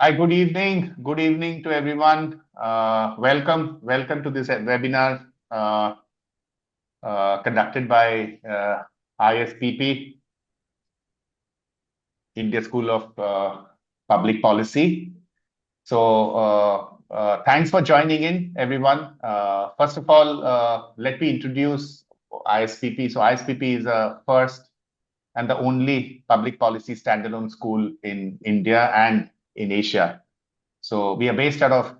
Hi, good evening. Good evening to everyone. Welcome to this webinar conducted by ISPP, India School of Public Policy. So thanks for joining in, everyone. First of all, let me introduce ISPP. So ISPP is a first and the only public policy standalone school in India and in Asia. So we are based out of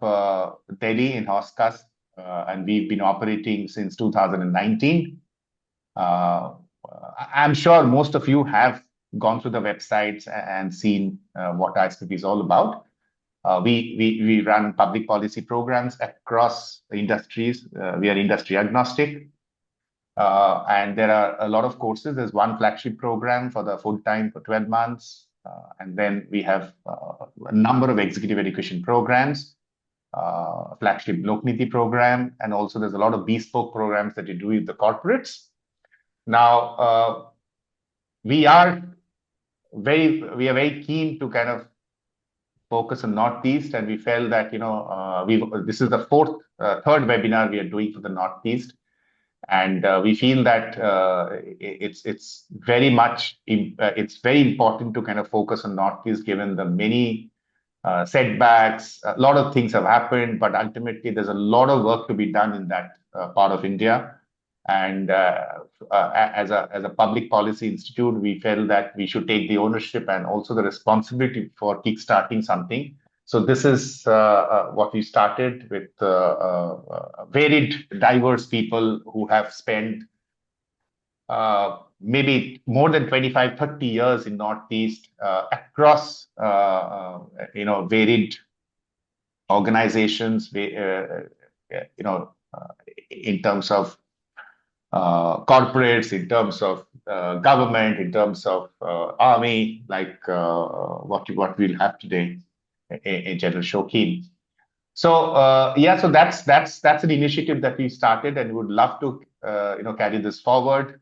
Delhi in Hoskas, and we've been operating since 2019. I'm sure most of you have gone through the websites and seen what ISPP is all about. We run public policy programs across industries. We are industry agnostic. And there are a lot of courses. There's one flagship program for the full time for 12 months. And then we have a number of executive education programs, flagship Lokniti program, and also there's a lot of bespoke programs that you do with the corporates. Now, we are very keen to kind of focus on Northeast, and we felt that this is the third webinar we are doing for the Northeast. And we feel that it's very important to kind of focus on Northeast, given the many setbacks. A lot of things have happened, but ultimately there's a lot of work to be done in that part of India. And as a public policy institute, we felt that we should take the ownership and also the responsibility for kickstarting something. So this is what we started with varied, diverse people who have spent maybe more than 25, 30 years in Northeast across, varied organizations, in terms of corporates, in terms of government, in terms of army, like what we'll have today in General Shokin. So so that's an initiative that we started, and would love to carry this forward.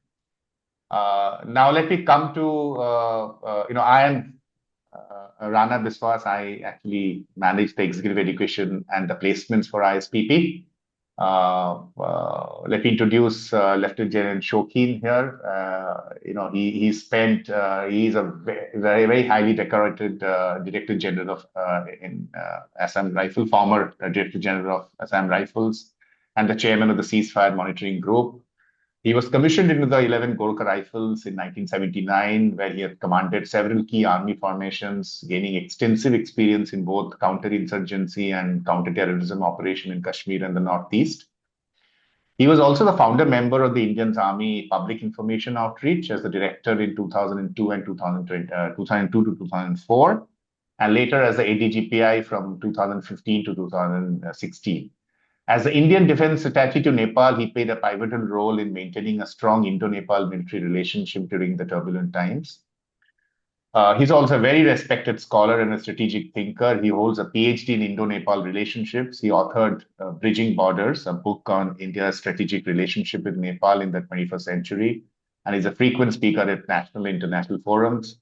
Now let me come to I am Rana Biswas. I actually manage the executive education and the placements for ISPP. Let me introduce Lieutenant General Shokin here. He's a very highly decorated Director General of Assam Rifle, former Director General of Assam Rifles, and the Chairman of the Ceasefire Monitoring Group. He was commissioned into the 11 Gorkha Rifles in 1979, where he had commanded several key army formations, gaining extensive experience in both counter-insurgency and counter-terrorism operation in Kashmir and the Northeast. He was also the founder member of the Indian Army Public Information Outreach as the director in 2002 and 2002 to 2004, and later as the ADGPI from 2015 to 2016. As the Indian Defense Attaché to Nepal, he played a pivotal role in maintaining a strong Indo-Nepal military relationship during the turbulent times. He's also a very respected scholar and a strategic thinker. He holds a PhD in Indo-Nepal relationships. He authored Bridging Borders, a book on India's strategic relationship with Nepal in the 21st century, and is a frequent speaker at national and international forums.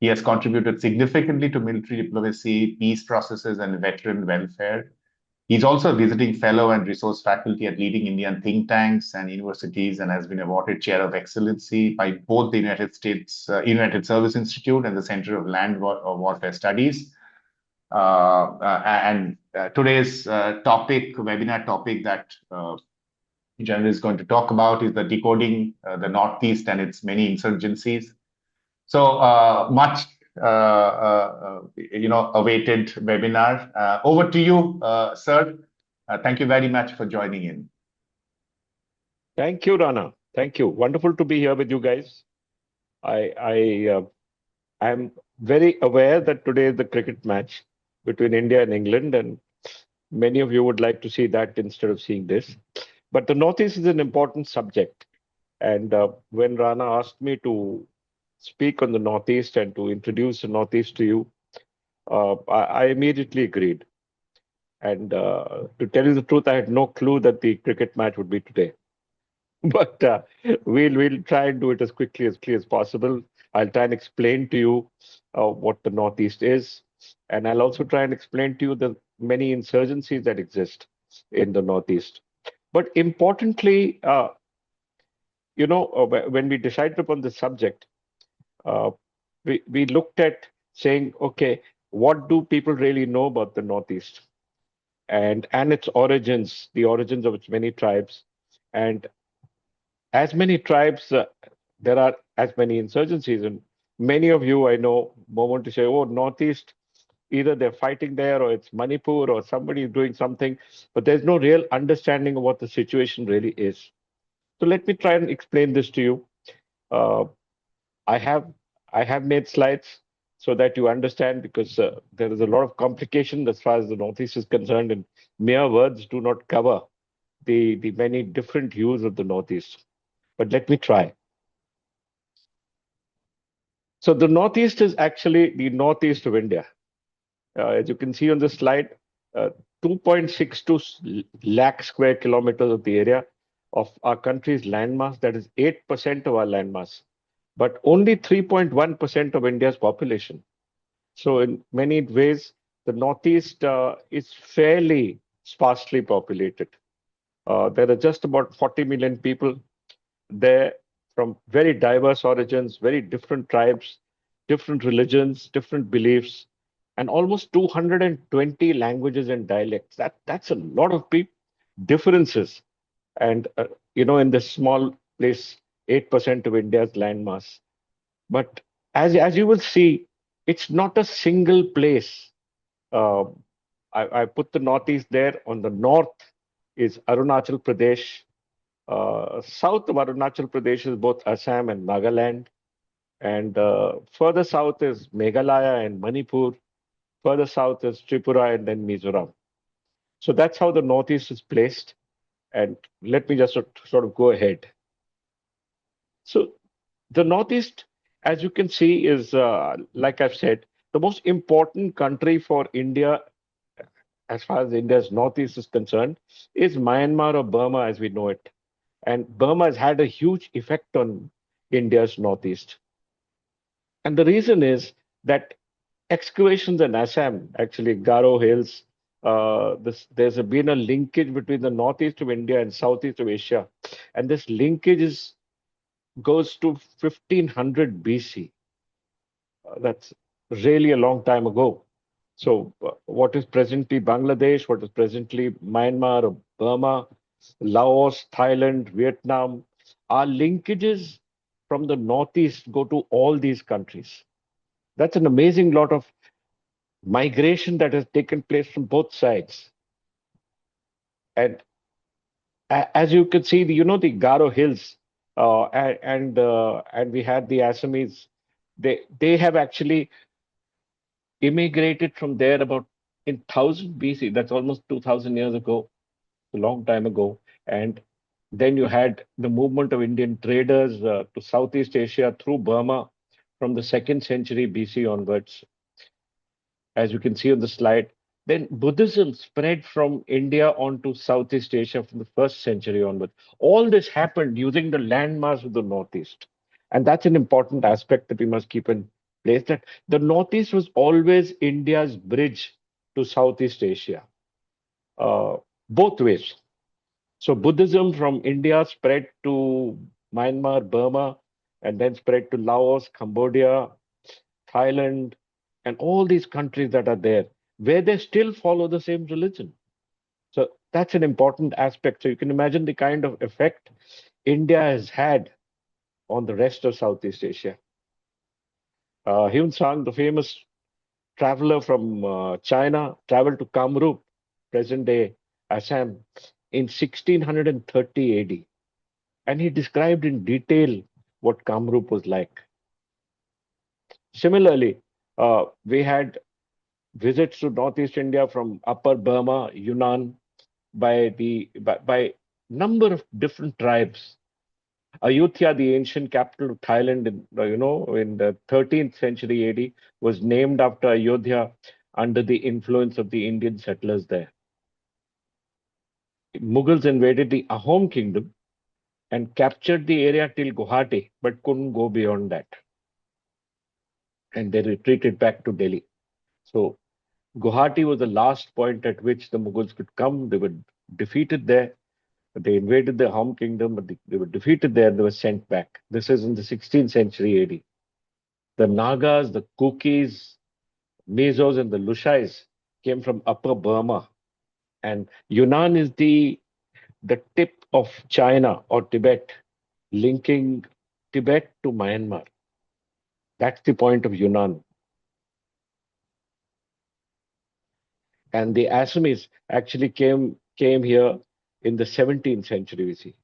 He has contributed significantly to military diplomacy, peace processes, and veteran welfare. He's also a visiting fellow and resource faculty at leading Indian think tanks and universities, and has been awarded Chair of Excellency by both the United Service Institute and the Center of Land Warfare Studies. Today's webinar topic that General is going to talk about is the decoding the Northeast and its many insurgencies. So much awaited webinar. Over to you, sir. Thank you very much for joining in. Thank you, Rana. Thank you. Wonderful to be here with you guys. I am very aware that today is the cricket match between India and England, and many of you would like to see that instead of seeing this. But the Northeast is an important subject. And when Rana asked me to speak on the Northeast and to introduce the Northeast to you, I immediately agreed. And to tell you the truth, I had no clue that the cricket match would be today. But we'll try and do it as quickly as possible. I'll try and explain to you what the Northeast is. And I'll also try and explain to you the many insurgencies that exist in the Northeast. But importantly, when we decided upon this subject, uh, we looked at saying, okay, what do people really know about the Northeast and its origins, the origins of its many tribes, and as many tribes, there are as many insurgencies, and many of you I know want to say, oh, Northeast, either they're fighting there or it's Manipur or somebody is doing something, but there's no real understanding of what the situation really is. So let me try and explain this to you. Uh, I have I have made slides so that you understand because there is a lot of complication as far as the Northeast is concerned, and mere words do not cover the many different hues of the Northeast. But let me try. So the Northeast is actually the Northeast of India. As you can see on the slide, 2.62 lakh square kilometers of the area of our country's landmass, that is 8% of our landmass, but only 3.1% of India's population. So in many ways, the Northeast is fairly sparsely populated. There are just about 40 million people there from very diverse origins, very different tribes, different religions, different beliefs, and almost 220 languages and dialects. That's a lot of differences. And in this small place, 8% of India's landmass. But as you will see, it's not a single place. Uh, I put the Northeast there. On the north is Arunachal Pradesh. South of Arunachal Pradesh is both Assam and Nagaland. And further south is Meghalaya and Manipur. Further south is Tripura and then Mizoram. So that's how the Northeast is placed. And let me just sort of go ahead. So the Northeast, as you can see, is, like I've said, the most important country for India, as far as India's Northeast is concerned, is Myanmar or Burma as we know it. And Burma has had a huge effect on India's Northeast. And the reason is that excavations in Assam, actually Garo Hills, there's been a linkage between the northeast of India and southeast of Asia. And this linkage goes to 1500 BC. That's really a long time ago. So, what is presently Bangladesh, what is presently Myanmar or Burma, Laos, Thailand, Vietnam, our linkages from the northeast go to all these countries. That's an amazing lot of migration that has taken place from both sides. And as you can see, the Garo Hills, and we had the Assamese. They have actually immigrated from there about in 1000 BC. That's almost 2000 years ago, a long time ago. And then you had the movement of Indian traders to Southeast Asia through Burma from the 2nd century BC onwards, as you can see on the slide. Then Buddhism spread from India onto Southeast Asia from the 1st century onwards. All this happened using the landmass of the Northeast. And that's an important aspect that we must keep in place, that the Northeast was always India's bridge to Southeast Asia, uh, both ways. So Buddhism from India spread to Myanmar, Burma, and then spread to Laos, Cambodia, Thailand, and all these countries that are there, where they still follow the same religion. So that's an important aspect. So you can imagine the kind of effect India has had on the rest of Southeast Asia. Hyun Sang, the famous traveler from China, traveled to Kamrup, present day Assam, in 1630 AD. And he described in detail what Kamrup was like. Similarly, we had visits to Northeast India from Upper Burma, Yunnan, by number of different tribes. Ayutthaya, the ancient capital of Thailand, in the 13th century AD, was named after Ayodhya under the influence of the Indian settlers there. Mughals invaded the Ahom kingdom and captured the area till Guwahati, but couldn't go beyond that. And they retreated back to Delhi. So Guwahati was the last point at which the Mughals could come. They were defeated there. They invaded the home kingdom, but they were defeated there and they were sent back. This is in the 16th century AD. The Nagas, the Kukis, Mizos, and the Lushais came from Upper Burma. And Yunnan is the tip of China or Tibet, linking Tibet to Myanmar. That's the point of Yunnan. And the Assamese actually came here in the 17th century, we see.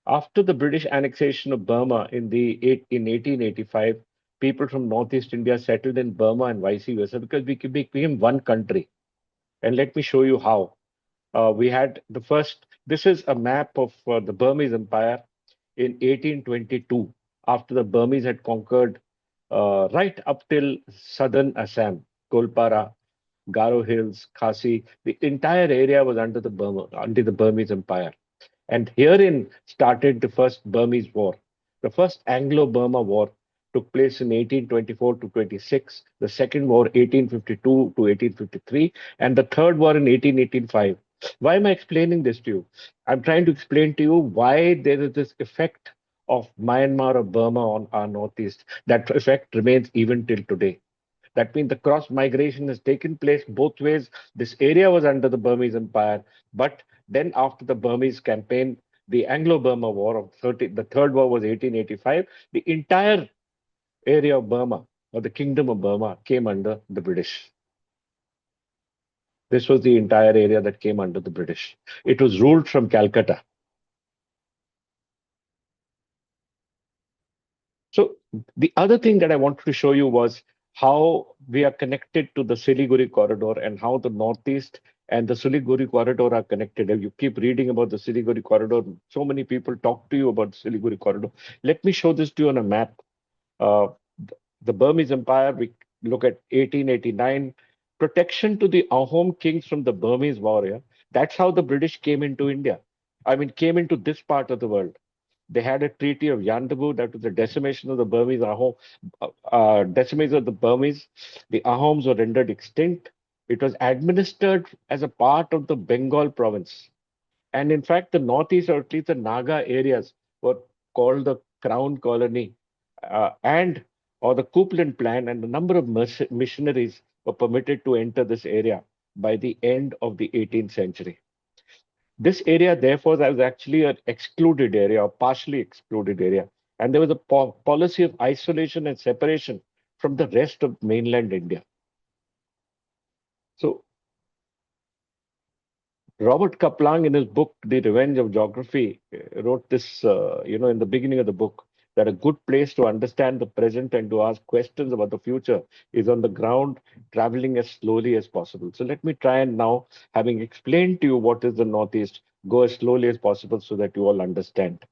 After the British annexation of Burma in 1885, people from Northeast India settled in Burma and vice versa because we became one country. And let me show you how. We had the first, this is a map of the Burmese Empire in 1822, after the Burmese had conquered right up till southern Assam, Golpara, Garo Hills, Khasi. The entire area was under the Burmese Empire. And herein started the first Burmese War. The first Anglo-Burma War took place in 1824 to 26, the second war 1852 to 1853, and the third war in 1885. Why am I explaining this to you? I'm trying to explain to you why there is this effect of Myanmar or Burma on our Northeast. That effect remains even till today. That means the cross migration has taken place both ways. This area was under the Burmese Empire, but then after the Burmese campaign, the Anglo-Burma War of the third war was 1885. The entire area of Burma or the Kingdom of Burma came under the British. This was the entire area that came under the British. It was ruled from Calcutta. So the other thing that I wanted to show you was how we are connected to the Siliguri corridor and how the Northeast and the Siliguri corridor are connected. If you keep reading about the Siliguri corridor, so many people talk to you about the Siliguri corridor. Let me show this to you on a map. Uh, the Burmese Empire, we look at 1889, protection to the Ahom kings from the Burmese warrior. That's how the British came into India. I mean, came into this part of the world. They had a treaty of Yandabu, that was the decimation of the Burmese Ahom, decimation of the Burmese. The Ahoms were rendered extinct. It was administered as a part of the Bengal province. And in fact, the northeast, or at least the Naga areas, were called the Crown Colony and or the Coupland Plan, and a number of missionaries were permitted to enter this area by the end of the 18th century. This area, therefore, was actually an excluded area or partially excluded area. And there was a policy of isolation and separation from the rest of mainland India. So Robert Kaplan, in his book, The Revenge of Geography, wrote this, in the beginning of the book, that a good place to understand the present and to ask questions about the future is on the ground, traveling as slowly as possible. So let me try and now, having explained to you what is the Northeast, go as slowly as possible so that you all understand.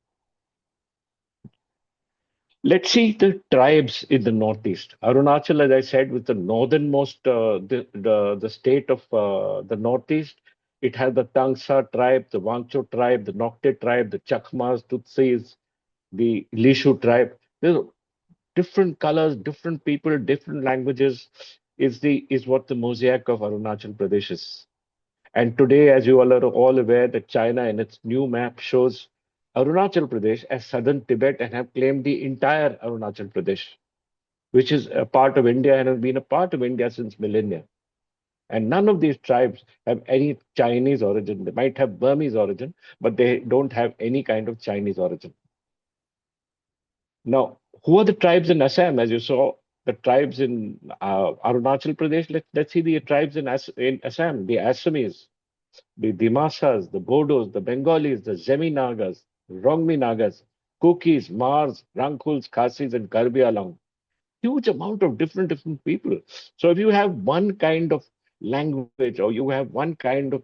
Let's see the tribes in the Northeast. Arunachal, as I said, was the northernmost, the state of the Northeast. It has the Tangsa tribe, the Wangcho tribe, the Nokte tribe, the Chakmas, Tutsis, the Lishu tribe. There's different colors, different people, different languages is what the mosaic of Arunachal Pradesh is. And today, as you all are all aware, that China in its new map shows Arunachal Pradesh as southern Tibet and have claimed the entire Arunachal Pradesh, which is a part of India and has been a part of India since millennia. And none of these tribes have any Chinese origin. They might have Burmese origin, but they don't have any kind of Chinese origin. Now, who are the tribes in Assam? As you saw, the tribes in Arunachal Pradesh. Let's see the tribes in Assam, the Assamese, the Dimasas, the Bodos, the Bengalis, the Zemi Nagas, Rongmi Nagas, Kukis, Mars, Rangkuls, Khasis, and Karbi Alang. Huge amount of different people. So if you have one kind of language or you have one kind of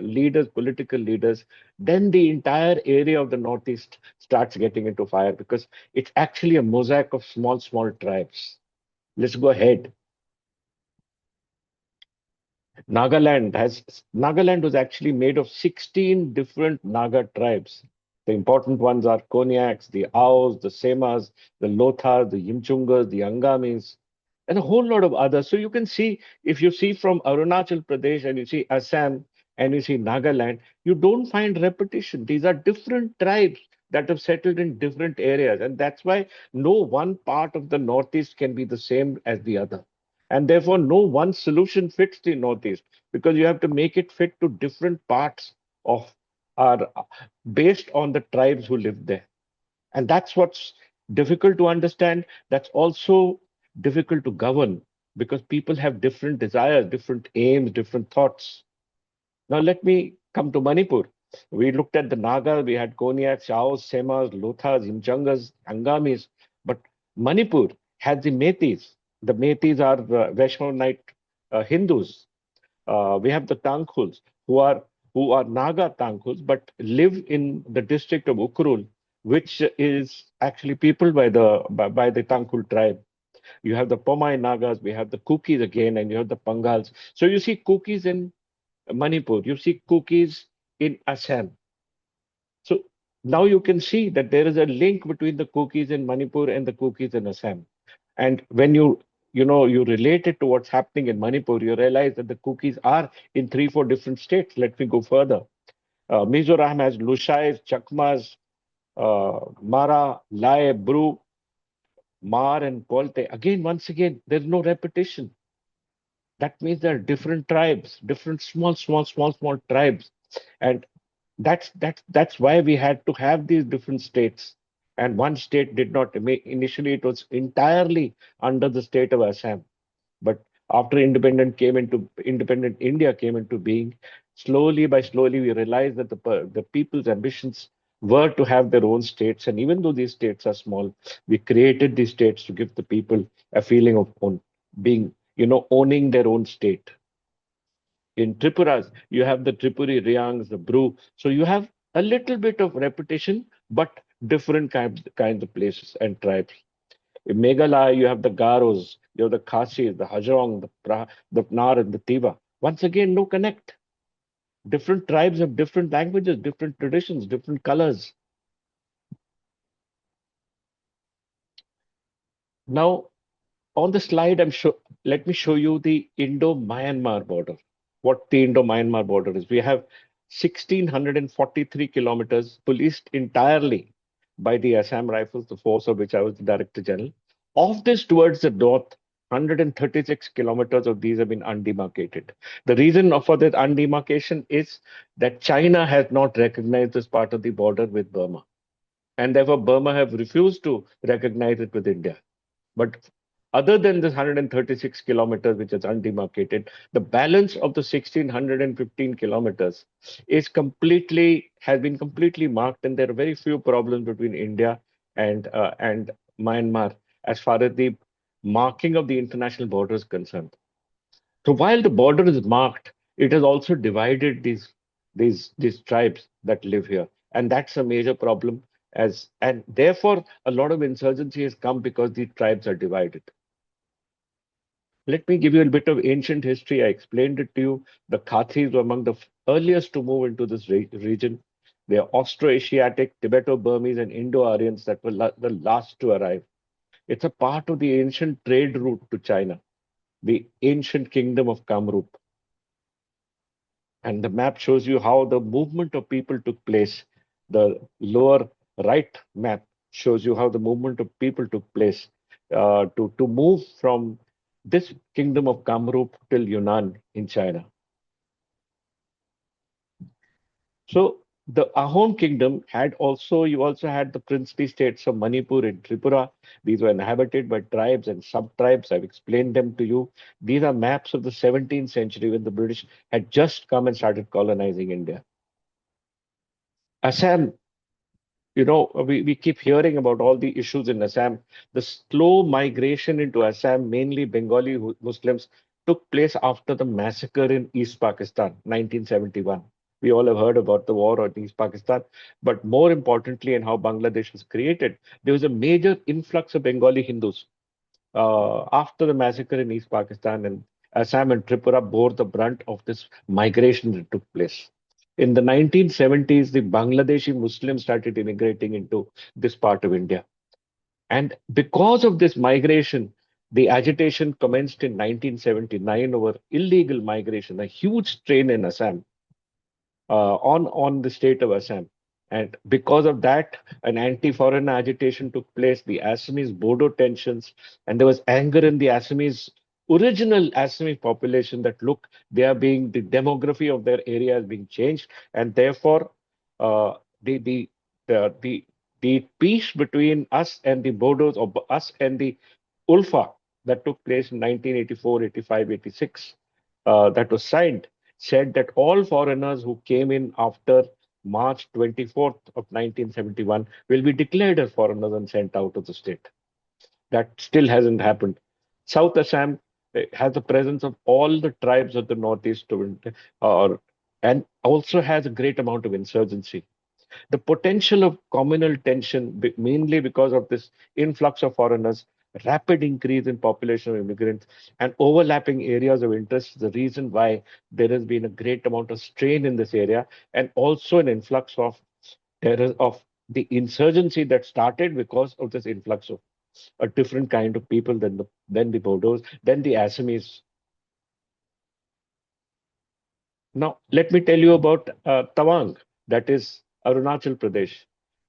leaders, political leaders, then the entire area of the Northeast starts getting into fire because it's actually a mosaic of small tribes. Let's go ahead. Nagaland was actually made of 16 different Naga tribes. The important ones are Konyaks, the Aos, the Semas, the Lothars, the Yimchungas, the Angamis, and a whole lot of others. So you can see, if you see from Arunachal Pradesh and you see Assam and you see Nagaland, you don't find repetition. These are different tribes that have settled in different areas. And that's why no one part of the Northeast can be the same as the other. And therefore, no one solution fits the Northeast because you have to make it fit to different parts of our based on the tribes who live there. And that's what's difficult to understand. That's also difficult to govern because people have different desires, different aims, different thoughts. Now, let me come to Manipur. We looked at the Nagas, we had Konyaks, Chaos, Semas, Lothas, Imjangas, Angamis. But Manipur had the Metis. The Metis are Vaishnavite Hindus. We have the Tangkhuls who are Naga Tangkhuls but live in the district of Ukrul, which is actually peopled by the Tangkhul tribe. You have the Pomai Nagas, we have the Kukis again, and you have the Pangals. So you see Kukis in Manipur, you see Kukis in Assam. So now you can see that there is a link between the Kukis in Manipur and the Kukis in Assam. And when you relate it to what's happening in Manipur, you realize that the Kukis are in 3, 4 different states. Let me go further. Mizoram has Lushais, Chakmas, Mara, Lai, Bru, Mar, and Kolte. Again, once again, there's no repetition. That means there are different tribes, different small tribes, and that's why we had to have these different states. And one state did not. Initially, it was entirely under the state of Assam. But after independent India came into being, slowly by slowly we realized that the people's ambitions were to have their own states. And even though these states are small, we created these states to give the people a feeling of owning their own state. In Tripuras, you have the Tripuri Riangs, the Bru. So you have a little bit of repetition, but different kinds of places and tribes. In Meghalaya, you have the Garos, you have the Khasis, the Hajong, the Nar, and the Tiva. Once again, no connect. Different tribes have different languages, different traditions, different colors. Now, on the slide, let me show you the Indo-Myanmar border. What the Indo-Myanmar border is. We have 1,643 kilometers policed entirely by the Assam Rifles, the force of which I was the Director General. Of this, towards the north, 136 kilometers of these have been undemarcated. The reason for that undemarcation is that China has not recognized this part of the border with Burma. And therefore, Burma have refused to recognize it with India. But other than this 136 kilometers, which is undemarcated, the balance of the 1,615 kilometers has been completely marked, and there are very few problems between India and Myanmar as far as the marking of the international border is concerned. So while the border is marked, it has also divided these tribes that live here, and that's a major problem. And therefore, a lot of insurgency has come because these tribes are divided. Let me give you a bit of ancient history. I explained it to you. The Khathis were among the earliest to move into this region. They are Austroasiatic, Tibeto-Burmese, and Indo-Aryans that were the last to arrive. It's a part of the ancient trade route to China, the ancient kingdom of Kamrup. And the map shows you how the movement of people took place. The lower right map shows you how the movement of people took place to move from this kingdom of Kamrup till Yunnan in China. So the Ahom kingdom you also had the princely states of Manipur and Tripura. These were inhabited by tribes and sub-tribes. I've explained them to you. These are maps of the 17th century when the British had just come and started colonizing India. Assam, we keep hearing about all the issues in Assam. The slow migration into Assam, mainly Bengali Muslims, took place after the massacre in East Pakistan, 1971. We all have heard about the war in East Pakistan, but more importantly, and how Bangladesh was created, there was a major influx of Bengali Hindus after the massacre in East Pakistan, and Assam and Tripura bore the brunt of this migration that took place. In the 1970s, the Bangladeshi Muslims started immigrating into this part of India. And because of this migration, the agitation commenced in 1979 over illegal migration, a huge strain in Assam, on the state of Assam. And because of that, an anti-foreign agitation took place, the Assamese Bodo tensions, and there was anger in the Assamese, original Assamese population that look, the demography of their area is being changed, and therefore, uh, the, the, the, the peace between us and the Bodos, or us and the Ulfa, that took place in 1984, 85, 86, that was signed, said that all foreigners who came in after March 24th of 1971 will be declared as foreigners and sent out of the state. That still hasn't happened. South Assam has the presence of all the tribes of the Northeast, and also has a great amount of insurgency. The potential of communal tension, mainly because of this influx of foreigners, rapid increase in population of immigrants, and overlapping areas of interest is the reason why there has been a great amount of strain in this area, and also an influx of the insurgency that started because of this influx of a different kind of people than the Bodos, than the Assamese. Now, let me tell you about Tawang, that is Arunachal Pradesh.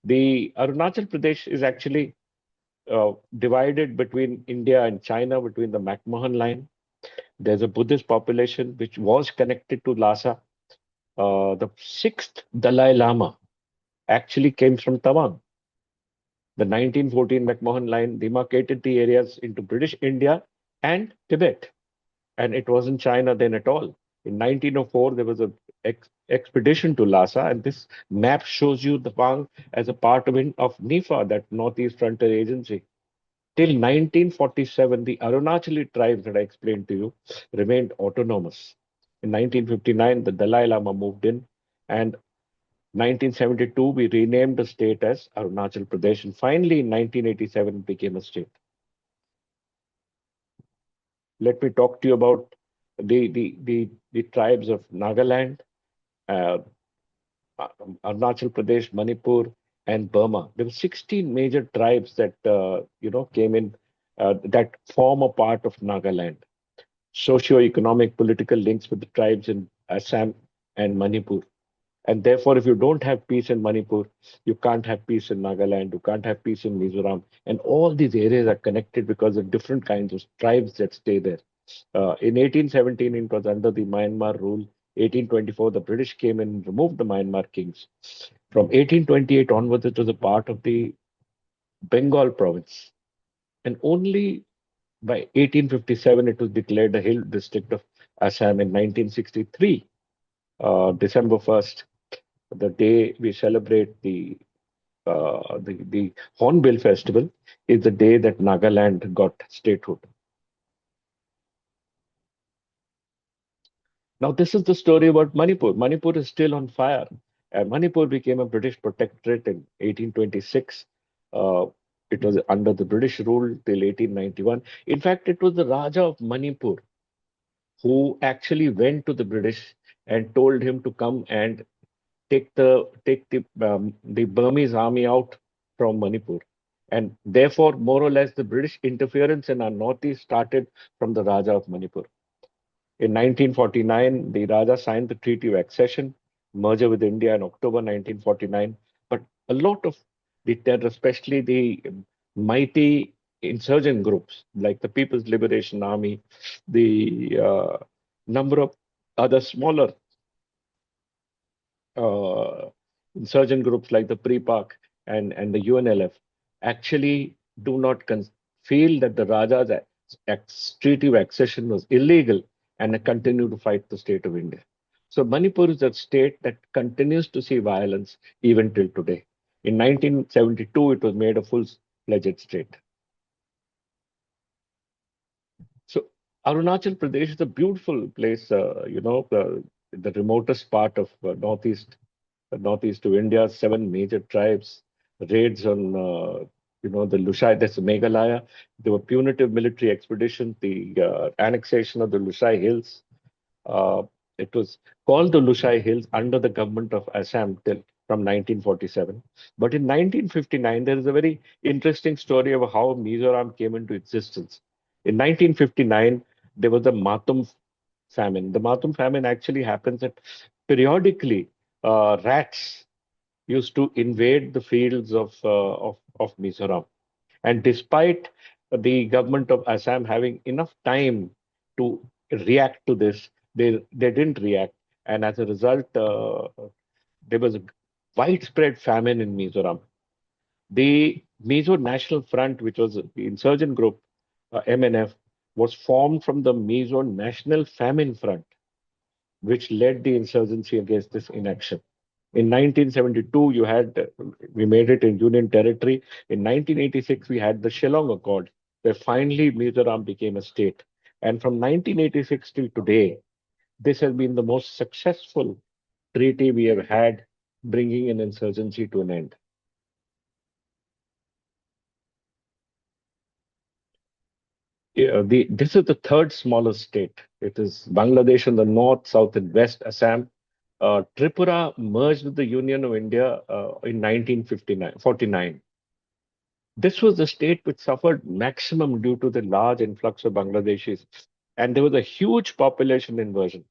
The Arunachal Pradesh is actually divided between India and China, between the McMahon line. There's a Buddhist population which was connected to Lhasa. The sixth Dalai Lama actually came from Tawang. The 1914 McMahon line demarcated the areas into British India and Tibet, and it wasn't China then at all. In 1904, there was an expedition to Lhasa, and this map shows you the Pang as a part of NIFA, that Northeast Frontier Agency. Till 1947, the Arunachali tribes that I explained to you remained autonomous. In 1959, the Dalai Lama moved in, and 1972, we renamed the state as Arunachal Pradesh, and finally in 1987, it became a state. Let me talk to you about the tribes of Nagaland, uh, Arunachal Pradesh, Manipur, and Burma. There were 16 major tribes that came in, that form a part of Nagaland. Socio-economic political links with the tribes in Assam and Manipur. And therefore, if you don't have peace in Manipur, you can't have peace in Nagaland, you can't have peace in Mizoram. And all these areas are connected because of different kinds of tribes that stay there. In 1817, it was under the Myanmar rule. 1824, the British came and removed the Myanmar kings. From 1828 onwards, it was a part of the Bengal province. And only by 1857, it was declared a hill district of Assam. In 1963, December 1st, the day we celebrate the Hornbill Festival, is the day that Nagaland got statehood. Now, this is the story about Manipur. Manipur is still on fire. Manipur became a British protectorate in 1826. Uh, it was under the British rule till 1891. In fact, it was the Raja of Manipur who actually went to the British and told him to come and take the Burmese army out from Manipur. And therefore, more or less, the British interference in our northeast started from the Raja of Manipur. In 1949, the Raja signed the Treaty of Accession, merger with India in October 1949. But a lot of the terror, especially the mighty insurgent groups like the People's Liberation Army, the number of other smaller uh, insurgent groups like the Pre-Pak and the UNLF actually do not feel that the Raja's treaty of accession was illegal and continue to fight the state of India. So Manipur is a state that continues to see violence even till today. In 1972, it was made a full-fledged state. So Arunachal Pradesh is a beautiful place, the remotest part of northeast of India, seven major tribes, raids on, the Lushai, that's Meghalaya. There were punitive military expeditions, the annexation of the Lushai Hills. Uh, It was called the Lushai Hills under the government of Assam till from 1947. But in 1959, there is a very interesting story of how Mizoram came into existence. In 1959, there was the Matum famine. The Matum famine actually happens that periodically rats used to invade the fields of Mizoram. And despite the government of Assam having enough time to react to this, they didn't react. And as a result, there was a widespread famine in Mizoram. The Mizo National Front, which was the insurgent group, MNF, was formed from the Mizo National Famine Front, which led the insurgency against this inaction. In 1972, we made it in Union Territory. In 1986, we had the Shillong Accord, where finally Mizoram became a state. And from 1986 till today, this has been the most successful treaty we have had, bringing an insurgency to an end. This is the third smallest state. It is Bangladesh in the north, south, and west, Assam. Tripura merged with the Union of India in 1949. This was the state which suffered maximum due to the large influx of Bangladeshis. And there was a huge population inversion.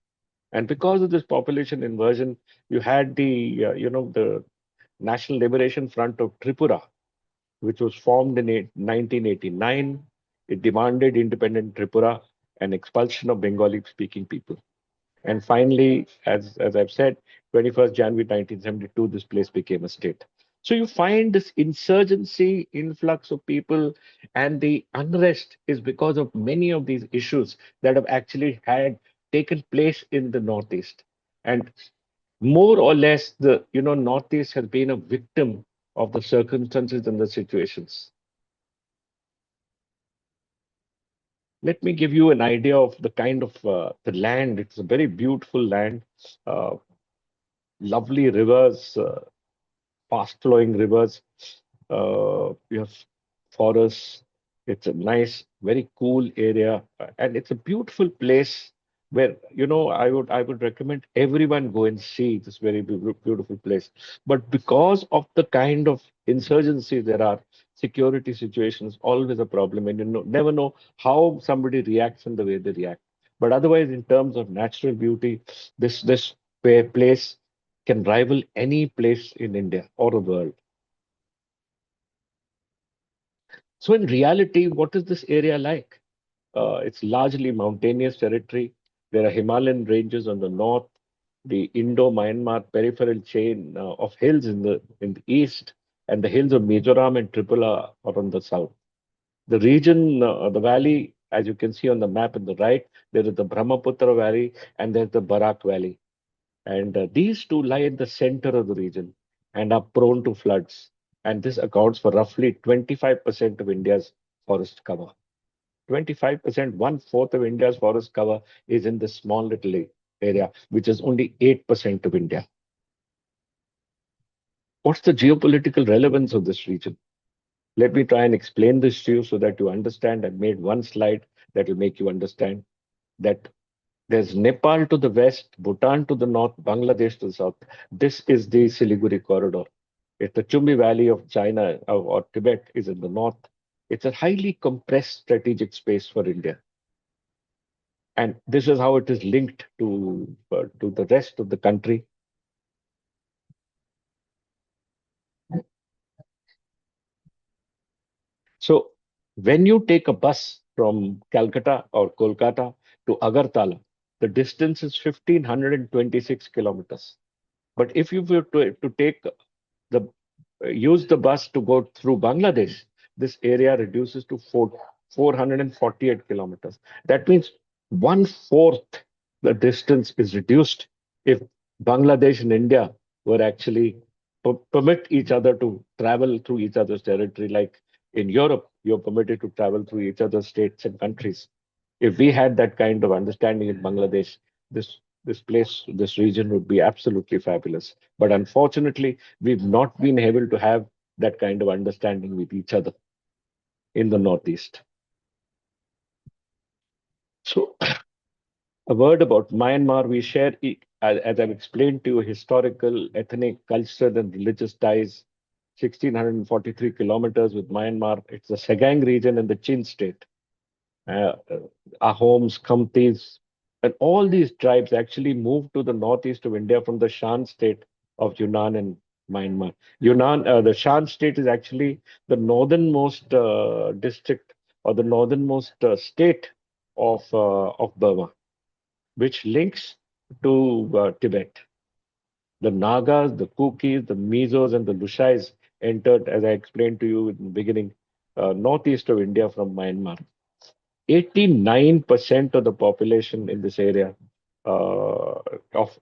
And because of this population inversion, you had the National Liberation Front of Tripura, which was formed in 1989. It demanded independent Tripura and expulsion of Bengali-speaking people. And finally, as I've said, 21st January 1972, this place became a state. So you find this insurgency, influx of people, and the unrest is because of many of these issues that have actually had taken place in the Northeast. And more or less, the Northeast has been a victim of the circumstances and the situations. Let me give you an idea of the kind of the land. It's a very beautiful land, uh, lovely rivers, fast-flowing rivers. You have forests. It's a nice, very cool area, and it's a beautiful place where I would recommend everyone go and see this very beautiful place. But because of the kind of insurgency there are, security situations always a problem, and never know how somebody reacts in the way they react. But otherwise, in terms of natural beauty, this place can rival any place in India or the world. So, in reality, what is this area like? It's largely mountainous territory. There are Himalayan ranges on the north, the Indo-Myanmar peripheral chain of hills in the east, and the hills of Mizoram and Tripura are on the south. The region, the valley, as you can see on the map on the right, there is the Brahmaputra Valley and there's the Barak Valley. And these two lie in the center of the region and are prone to floods. And this accounts for roughly 25% of India's forest cover. 25%, one-fourth of India's forest cover is in this small little area, which is only 8% of India. What's the geopolitical relevance of this region? Let me try and explain this to you so that you understand. I made one slide that will make you understand that there's Nepal to the west, Bhutan to the north, Bangladesh to the south. This is the Siliguri corridor. If the Chumbi Valley of China or Tibet is in the north, it's a highly compressed strategic space for India. And this is how it is linked to the rest of the country. So when you take a bus from Calcutta or Kolkata to Agartala, the distance is 1,526 kilometers. But if you were to take the use the bus to go through Bangladesh, this area reduces to 448 kilometers. That means one-fourth the distance is reduced if Bangladesh and India were actually permit each other to travel through each other's territory. Like in Europe, you're permitted to travel through each other's states and countries. If we had that kind of understanding in Bangladesh, this place, this region would be absolutely fabulous. But unfortunately, we've not been able to have that kind of understanding with each other in the Northeast. So A word about Myanmar. We share, as I've explained to you, historical, ethnic, cultural, and religious ties. 1,643 kilometers with Myanmar. It's the Segang region in the Chin state. Uh, uh, Ahoms, Khamtis, and all these tribes actually moved to the northeast of India from the Shan state of Yunnan and Myanmar. The Shan state is actually the northernmost district or the northernmost state of Burma, which links to Tibet. The Nagas, the Kukis, the Mizos, and the Lushais entered, as I explained to you in the beginning, northeast of India from Myanmar. 89% of the population in this area of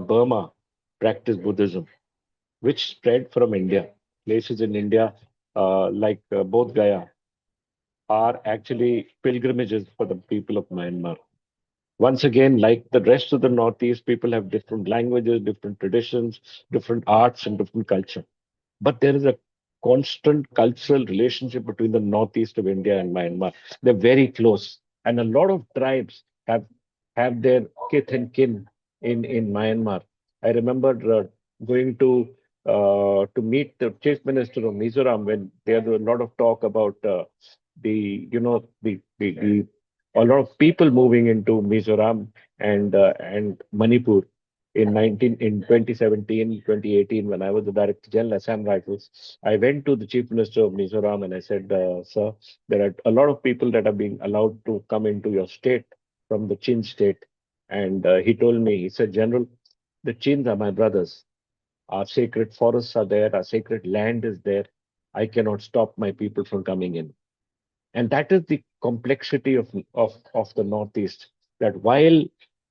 Burma practice Buddhism, which spread from India. Places in India like Bodh Gaya are actually pilgrimages for the people of Myanmar. Once again, like the rest of the Northeast, people have different languages, different traditions, different arts, and different culture. But there is a constant cultural relationship between the northeast of India and Myanmar. They're very close, and a lot of tribes have their kith and kin in Myanmar. I remember going to meet the chief minister of Mizoram when there was a lot of talk about the you know the a lot of people moving into Mizoram and Manipur in 2017, 2018, when I was the Director General Assam Rifles. I went to the Chief Minister of Mizoram and I said, sir, there are a lot of people that are being allowed to come into your state from the Chin state. And he told me, he said, General, the Chins are my brothers. Our sacred forests are there, our sacred land is there. I cannot stop my people from coming in. And that is the complexity of the Northeast. That while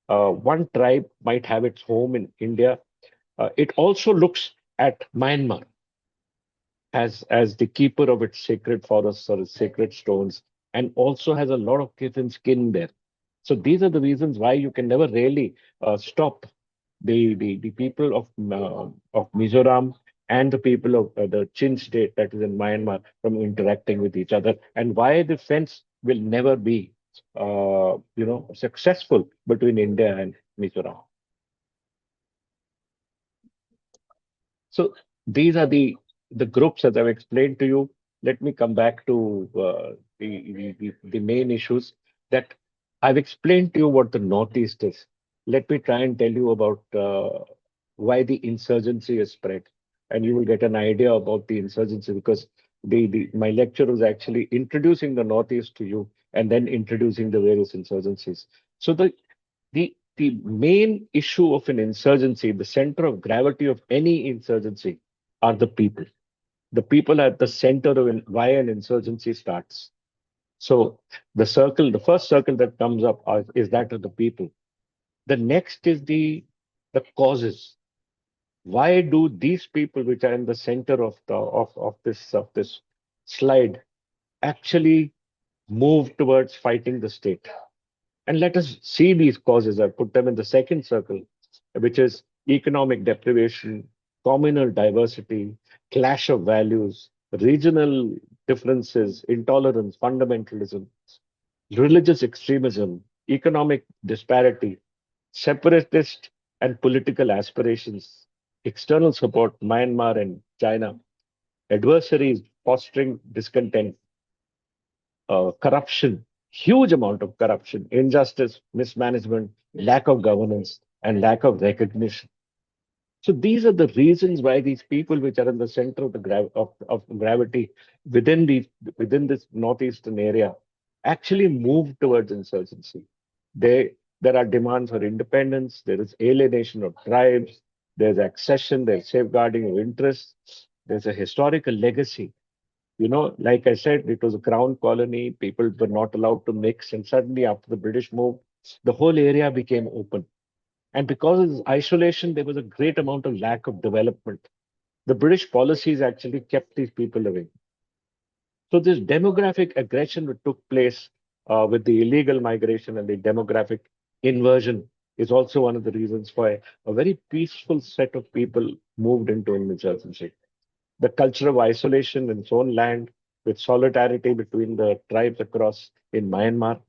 one tribe might have its home in India, it also looks at Myanmar as the keeper of its sacred forests or its sacred stones, and also has a lot of kith and skin there. So these are the reasons why you can never really stop the people of Mizoram and the people of the Chin state that is in Myanmar from interacting with each other, and why the fence will never be successful between India and Mizoram. So these are the groups as I've explained to you. Let me come back to the main issues that I've explained to you what the Northeast is. Let me try and tell you about why the insurgency is spread, and you will get an idea about the insurgency because my lecture was actually introducing the Northeast to you and then introducing the various insurgencies. So the main issue of an insurgency, the center of gravity of any insurgency, are the people. The people are at the center of why an insurgency starts. So the first circle that comes up is that of the people. The next is the causes. Why do these people, which are in the center of this slide, actually move towards fighting the state? And let us see these causes. I put them in the second circle, which is economic deprivation, communal diversity, clash of values, regional differences, intolerance, fundamentalism, religious extremism, economic disparity, separatist and political aspirations, external support, Myanmar and China, adversaries fostering discontent, corruption, huge amount of corruption, injustice, mismanagement, lack of governance, and lack of recognition. So these are the reasons why these people, which are in the center of of gravity within this northeastern area, actually move towards insurgency. There are demands for independence. There is alienation of tribes. There's accession. There's safeguarding of interests. There's a historical legacy. Like I said, it was a crown colony. People were not allowed to mix. And suddenly, after the British moved, the whole area became open. And because of this isolation, there was a great amount of lack of development. The British policies actually kept these people away. So, this demographic aggression that took place with the illegal migration and the demographic inversion is also one of the reasons why a very peaceful set of people moved into insurgency. The culture of isolation in its own land, with solidarity between the tribes across in Myanmar.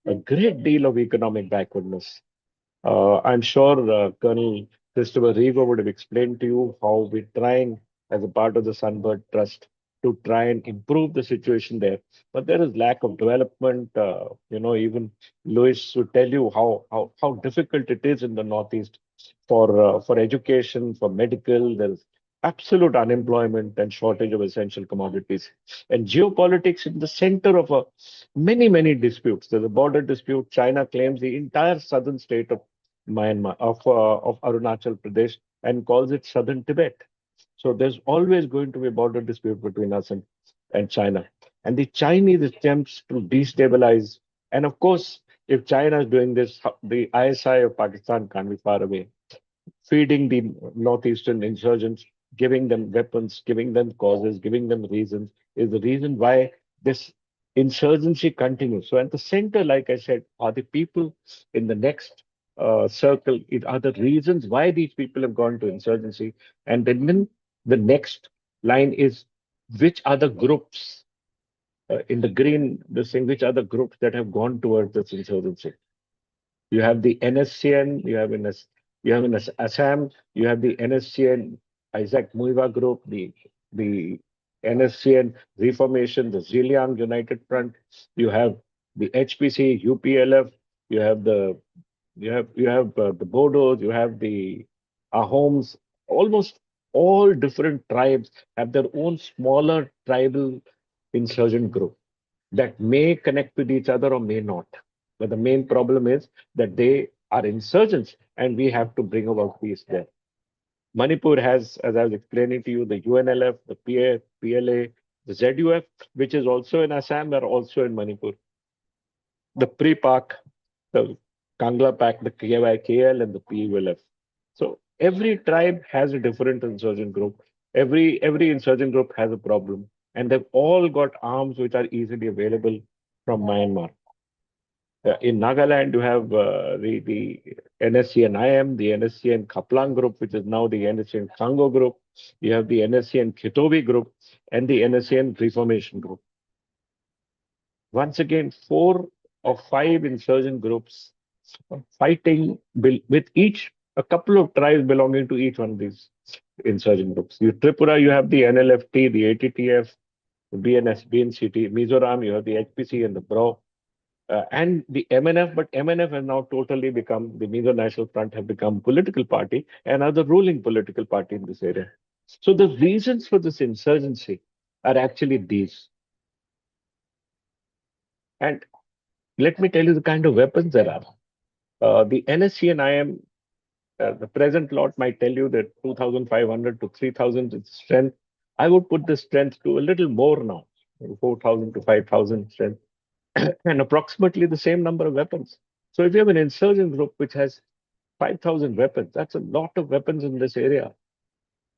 a great deal of economic backwardness. I'm sure Colonel Christopher Rigo would have explained to you how we're trying, as a part of the Sunbird Trust, to try and improve the situation there. But there is lack of development. Even Louis would tell you how difficult it is in the Northeast for education, for medical. There is absolute unemployment and shortage of essential commodities. And geopolitics in the center of many disputes. There's a border dispute. China claims the entire southern state of Myanmar, of Arunachal Pradesh, and calls it Southern Tibet. So there's always going to be a border dispute between us and China. And the Chinese attempts to destabilize, and of course, if China is doing this, the ISI of Pakistan can't be far away, feeding the northeastern insurgents, giving them weapons, giving them causes, giving them reasons, is the reason why this insurgency continues. So at the center, like I said, are the people in the next circle. It are the reasons why these people have gone to insurgency. And then the next line is which are the groups in the green, this thing, which are the groups that have gone towards this insurgency. You have the NSCN, you have in Assam, you have the NSCN Isaac Muiwa group, the NSCN Reformation, the Ziliang United Front, you have the HPC, UPLF, you have the Bodos, you have the Ahoms. Almost all different tribes have their own smaller tribal insurgent group that may connect with each other or may not. But the main problem is that they are insurgents and we have to bring about peace there. Manipur has, as I was explaining to you, the UNLF, the PLA, the ZUF, which is also in Assam, are also in Manipur. The Pre-Pak, the Kangla Pak, the KYKL, and the PULF. So every tribe has a different insurgent group. Every insurgent group has a problem, and they've all got arms which are easily available from Myanmar. In Nagaland, you have the NSCN IM, the NSCN Kaplang group, which is now the NSCN Kango group. You have the NSCN Khitobi group and the NSCN Reformation group. Once again, 4 or 5 insurgent groups fighting with each, a couple of tribes belonging to each one of these insurgent groups. You Tripura, you have the NLFT, the ATTF, the BNS, BNCT. Mizoram, you have the HPC and the BRO. And the MNF, but MNF has now totally become, the Mizo National Front have become political party and are the ruling political party in this area. So the reasons for this insurgency are actually these. And let me tell you the kind of weapons there are. The NSC and IM, the present lot might tell you that 2,500 to 3,000 is strength. I would put the strength to a little more now, 4,000 to 5,000 strength, and approximately the same number of weapons. So if you have an insurgent group which has 5,000 weapons, that's a lot of weapons in this area.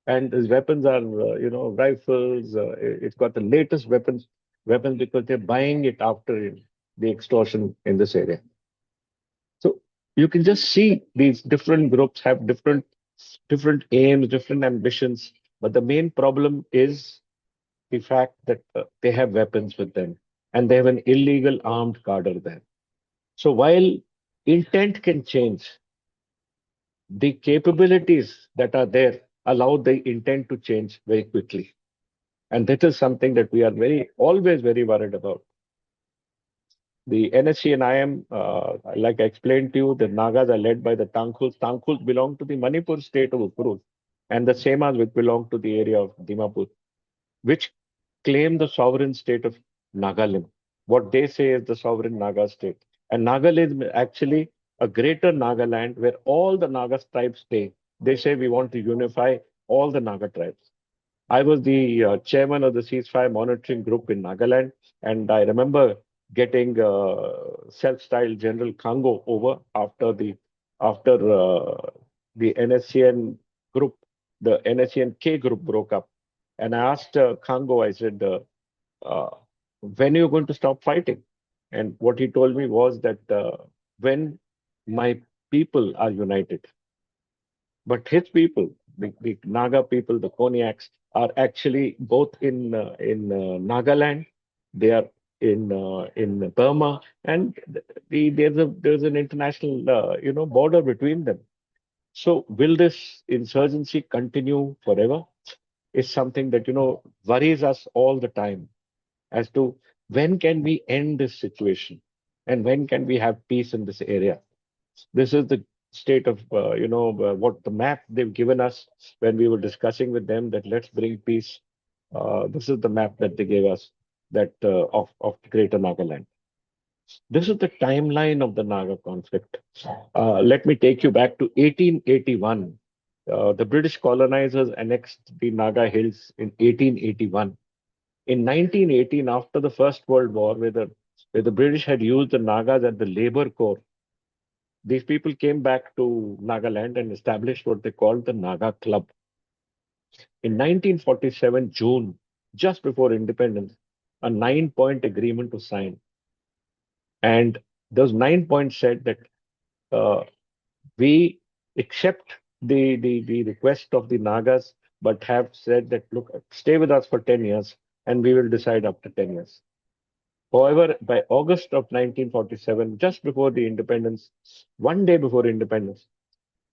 And these weapons are, rifles. It's got the latest weapons because they're buying it after the extortion in this area. So you can just see these different groups have different aims, different ambitions. But the main problem is the fact that they have weapons with them and they have an illegal armed cadre there. So while intent can change, the capabilities that are there allow the intent to change very quickly. And that is something that we are always very worried about. The NSC and IM, like I explained to you, the Nagas are led by the Tangkhuls. Tangkhuls belong to the Manipur state of Ukhrul, and the Semas which belong to the area of Dimapur, which claim the sovereign state of Nagaland. What they say is the sovereign Naga state. And Nagaland is actually a greater Nagaland where all the Naga tribes stay. They say we want to unify all the Naga tribes. I was the chairman of the ceasefire monitoring group in Nagaland, and I remember getting self-styled General Kango over after the NSCN group, the NSCN K group broke up, and I asked Kango, I said, uh, when are you going to stop fighting? And what he told me was that when my people are united. But his people, the Naga people, the Konyaks, are actually both in Nagaland. They are in Burma, and there's an international border between them. So will this insurgency continue forever? Is something that worries us all the time as to when can we end this situation and when can we have peace in this area. This is the state of what the map they've given us when we were discussing with them that let's bring peace. This is the map that they gave us that of Greater Nagaland. This is the timeline of the Naga conflict. Let me take you back to 1881. The British colonizers annexed the Naga Hills in 1881. In 1918, after the First World War, where the British had used the Nagas as the labor corps, these people came back to Nagaland and established what they called the Naga Club. In 1947, June, just before independence, a 9-point agreement was signed. And those 9 points said that uh, we accept the request of the Nagas, but have said that, look, stay with us for 10 years and we will decide after 10 years. However, by August of 1947, just before the independence, one day before independence,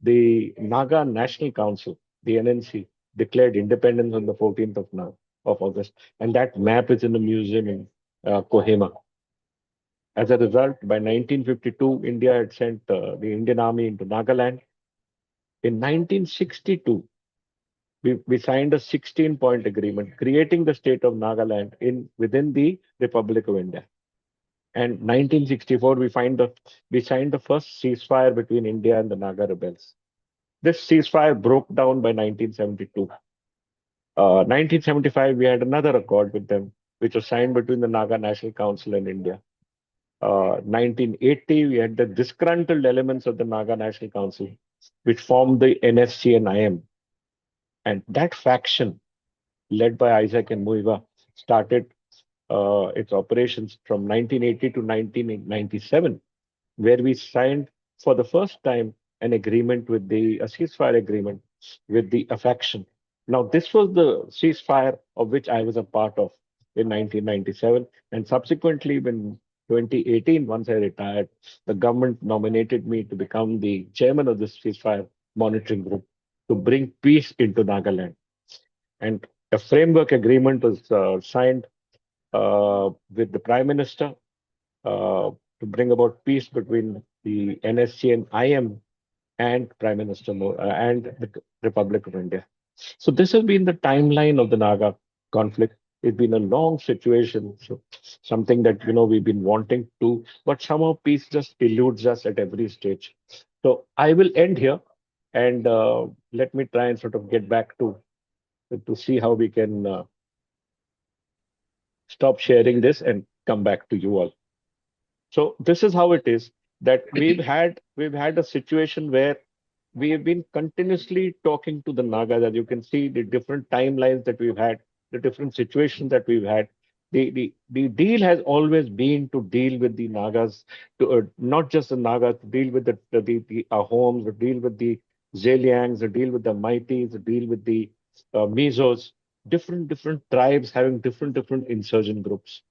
the Naga National Council, the NNC, declared independence on the 14th of August. And that map is in the museum in Kohima. As a result, by 1952, India had sent the Indian Army into Nagaland. In 1962, we signed a 16-point agreement creating the state of Nagaland within the Republic of India. And 1964, we signed the first ceasefire between India and the Naga rebels. This ceasefire broke down by 1972. 1975, we had another accord with them, which was signed between the Naga National Council and India. 1980, we had the disgruntled elements of the Naga National Council, which formed the NSC and IM. And that faction, led by Isaac and Muiva, started its operations from 1980 to 1997, where we signed for the first time an agreement with a ceasefire agreement with the faction. Now, this was the ceasefire of which I was a part of in 1997, and subsequently, when 2018, once I retired, the government nominated me to become the chairman of this ceasefire monitoring group to bring peace into Nagaland. And a framework agreement was signed with the Prime Minister to bring about peace between the NSC and IM and Prime Minister and the Republic of India. So this has been the timeline of the Naga conflict. It's been a long situation, so something that we've been wanting to, but somehow peace just eludes us at every stage. So I will end here, and let me try and sort of get back to see how we can stop sharing this and come back to you all. So this is how it is that we've had a situation where we have been continuously talking to the Nagas. As you can see, the different timelines that we've had, the different situations that we've had. The deal has always been to deal with the Nagas, to not just the Nagas, to deal with the Ahoms, to deal with the Zeliangs, to deal with the Maitis, to deal with the Mizos, different tribes having different insurgent groups.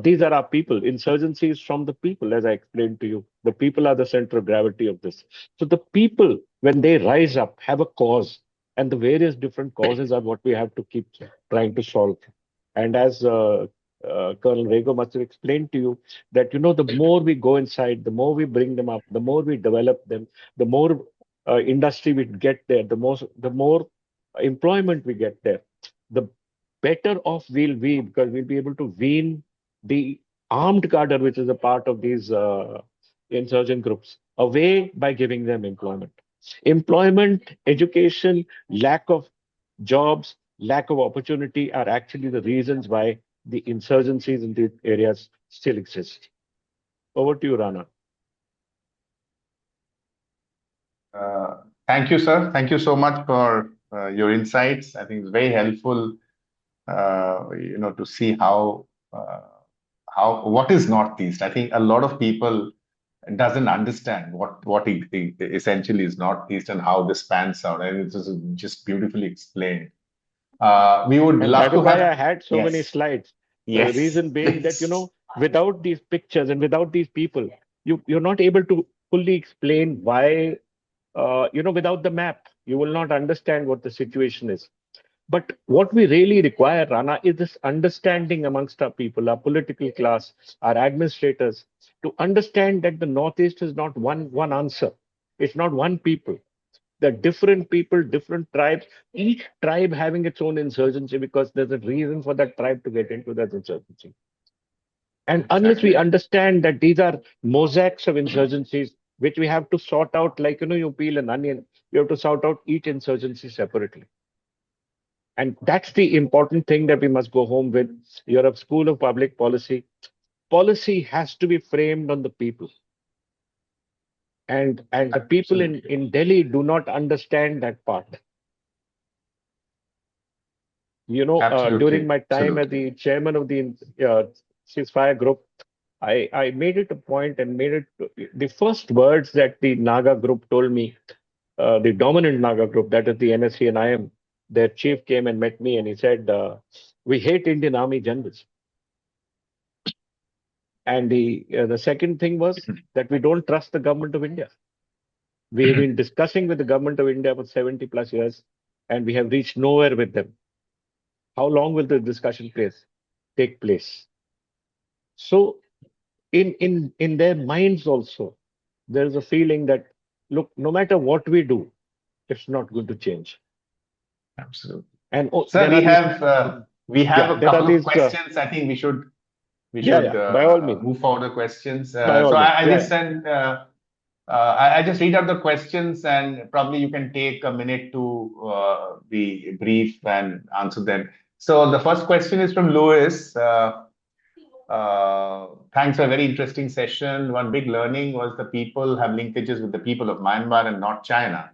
These are our people. Insurgencies from the people, as I explained to you. The people are the center of gravity of this. So the people, when they rise up, have a cause, and the various different causes are what we have to keep trying to solve. And as Colonel Rego must have explained to you, that the more we go inside, the more we bring them up, the more we develop them, the more industry we get there, the more employment we get there, the better off we'll be, because we'll be able to wean the armed cadre, which is a part of these insurgent groups, away by giving them employment. Employment, education, lack of jobs, lack of opportunity are actually the reasons why the insurgencies in these areas still exist. Over to you, Rana. Thank you, sir. Thank you so much for your insights. I think it's very helpful, to see what is Northeast. I think a lot of people doesn't understand what essentially is Northeast and how this pans out, and it's just beautifully explained. We would And love that to is why have I had so many yes, slides. The yes, reason being that, yes. without these pictures and without these people, you're not able to fully explain why, without the map, you will not understand what the situation is. But what we really require, Rana, is this understanding amongst our people, our political class, our administrators, to understand that the Northeast is not one answer. It's not one people. There are different people, different tribes, each tribe having its own insurgency because there's a reason for that tribe to get into that insurgency. And unless we Exactly. understand that these are mosaics of insurgencies, which we have to sort out, like, you peel an onion, you have to sort out each insurgency separately. And that's the important thing that we must go home with. You're a school of public policy. Policy has to be framed on the people. And the people Absolutely. in Delhi do not understand that part. During Absolutely. my time as Absolutely. the chairman of the ceasefire group, I made it a point and made it the first words that the Naga group told me, the dominant Naga group, that is the NSC and IM, their chief came and met me and he said, we hate Indian Army generals. And the second thing was that we don't trust the government of India. We have been discussing with the government of India for 70 plus years, and we have reached nowhere with them. How long will the discussion take place? So in their minds also, there is a feeling that, look, no matter what we do, it's not going to change. Absolutely. And Sir, there are these, we have yeah, a there are couple of these, questions. I think we yeah, should yeah, by all means, move forward the questions. by all So means, I yeah, will yeah. send. I just read out the questions, and probably you can take a minute to be brief and answer them. So the first question is from Louis. Thanks for a very interesting session. One big learning was the people have linkages with the people of Myanmar and not China.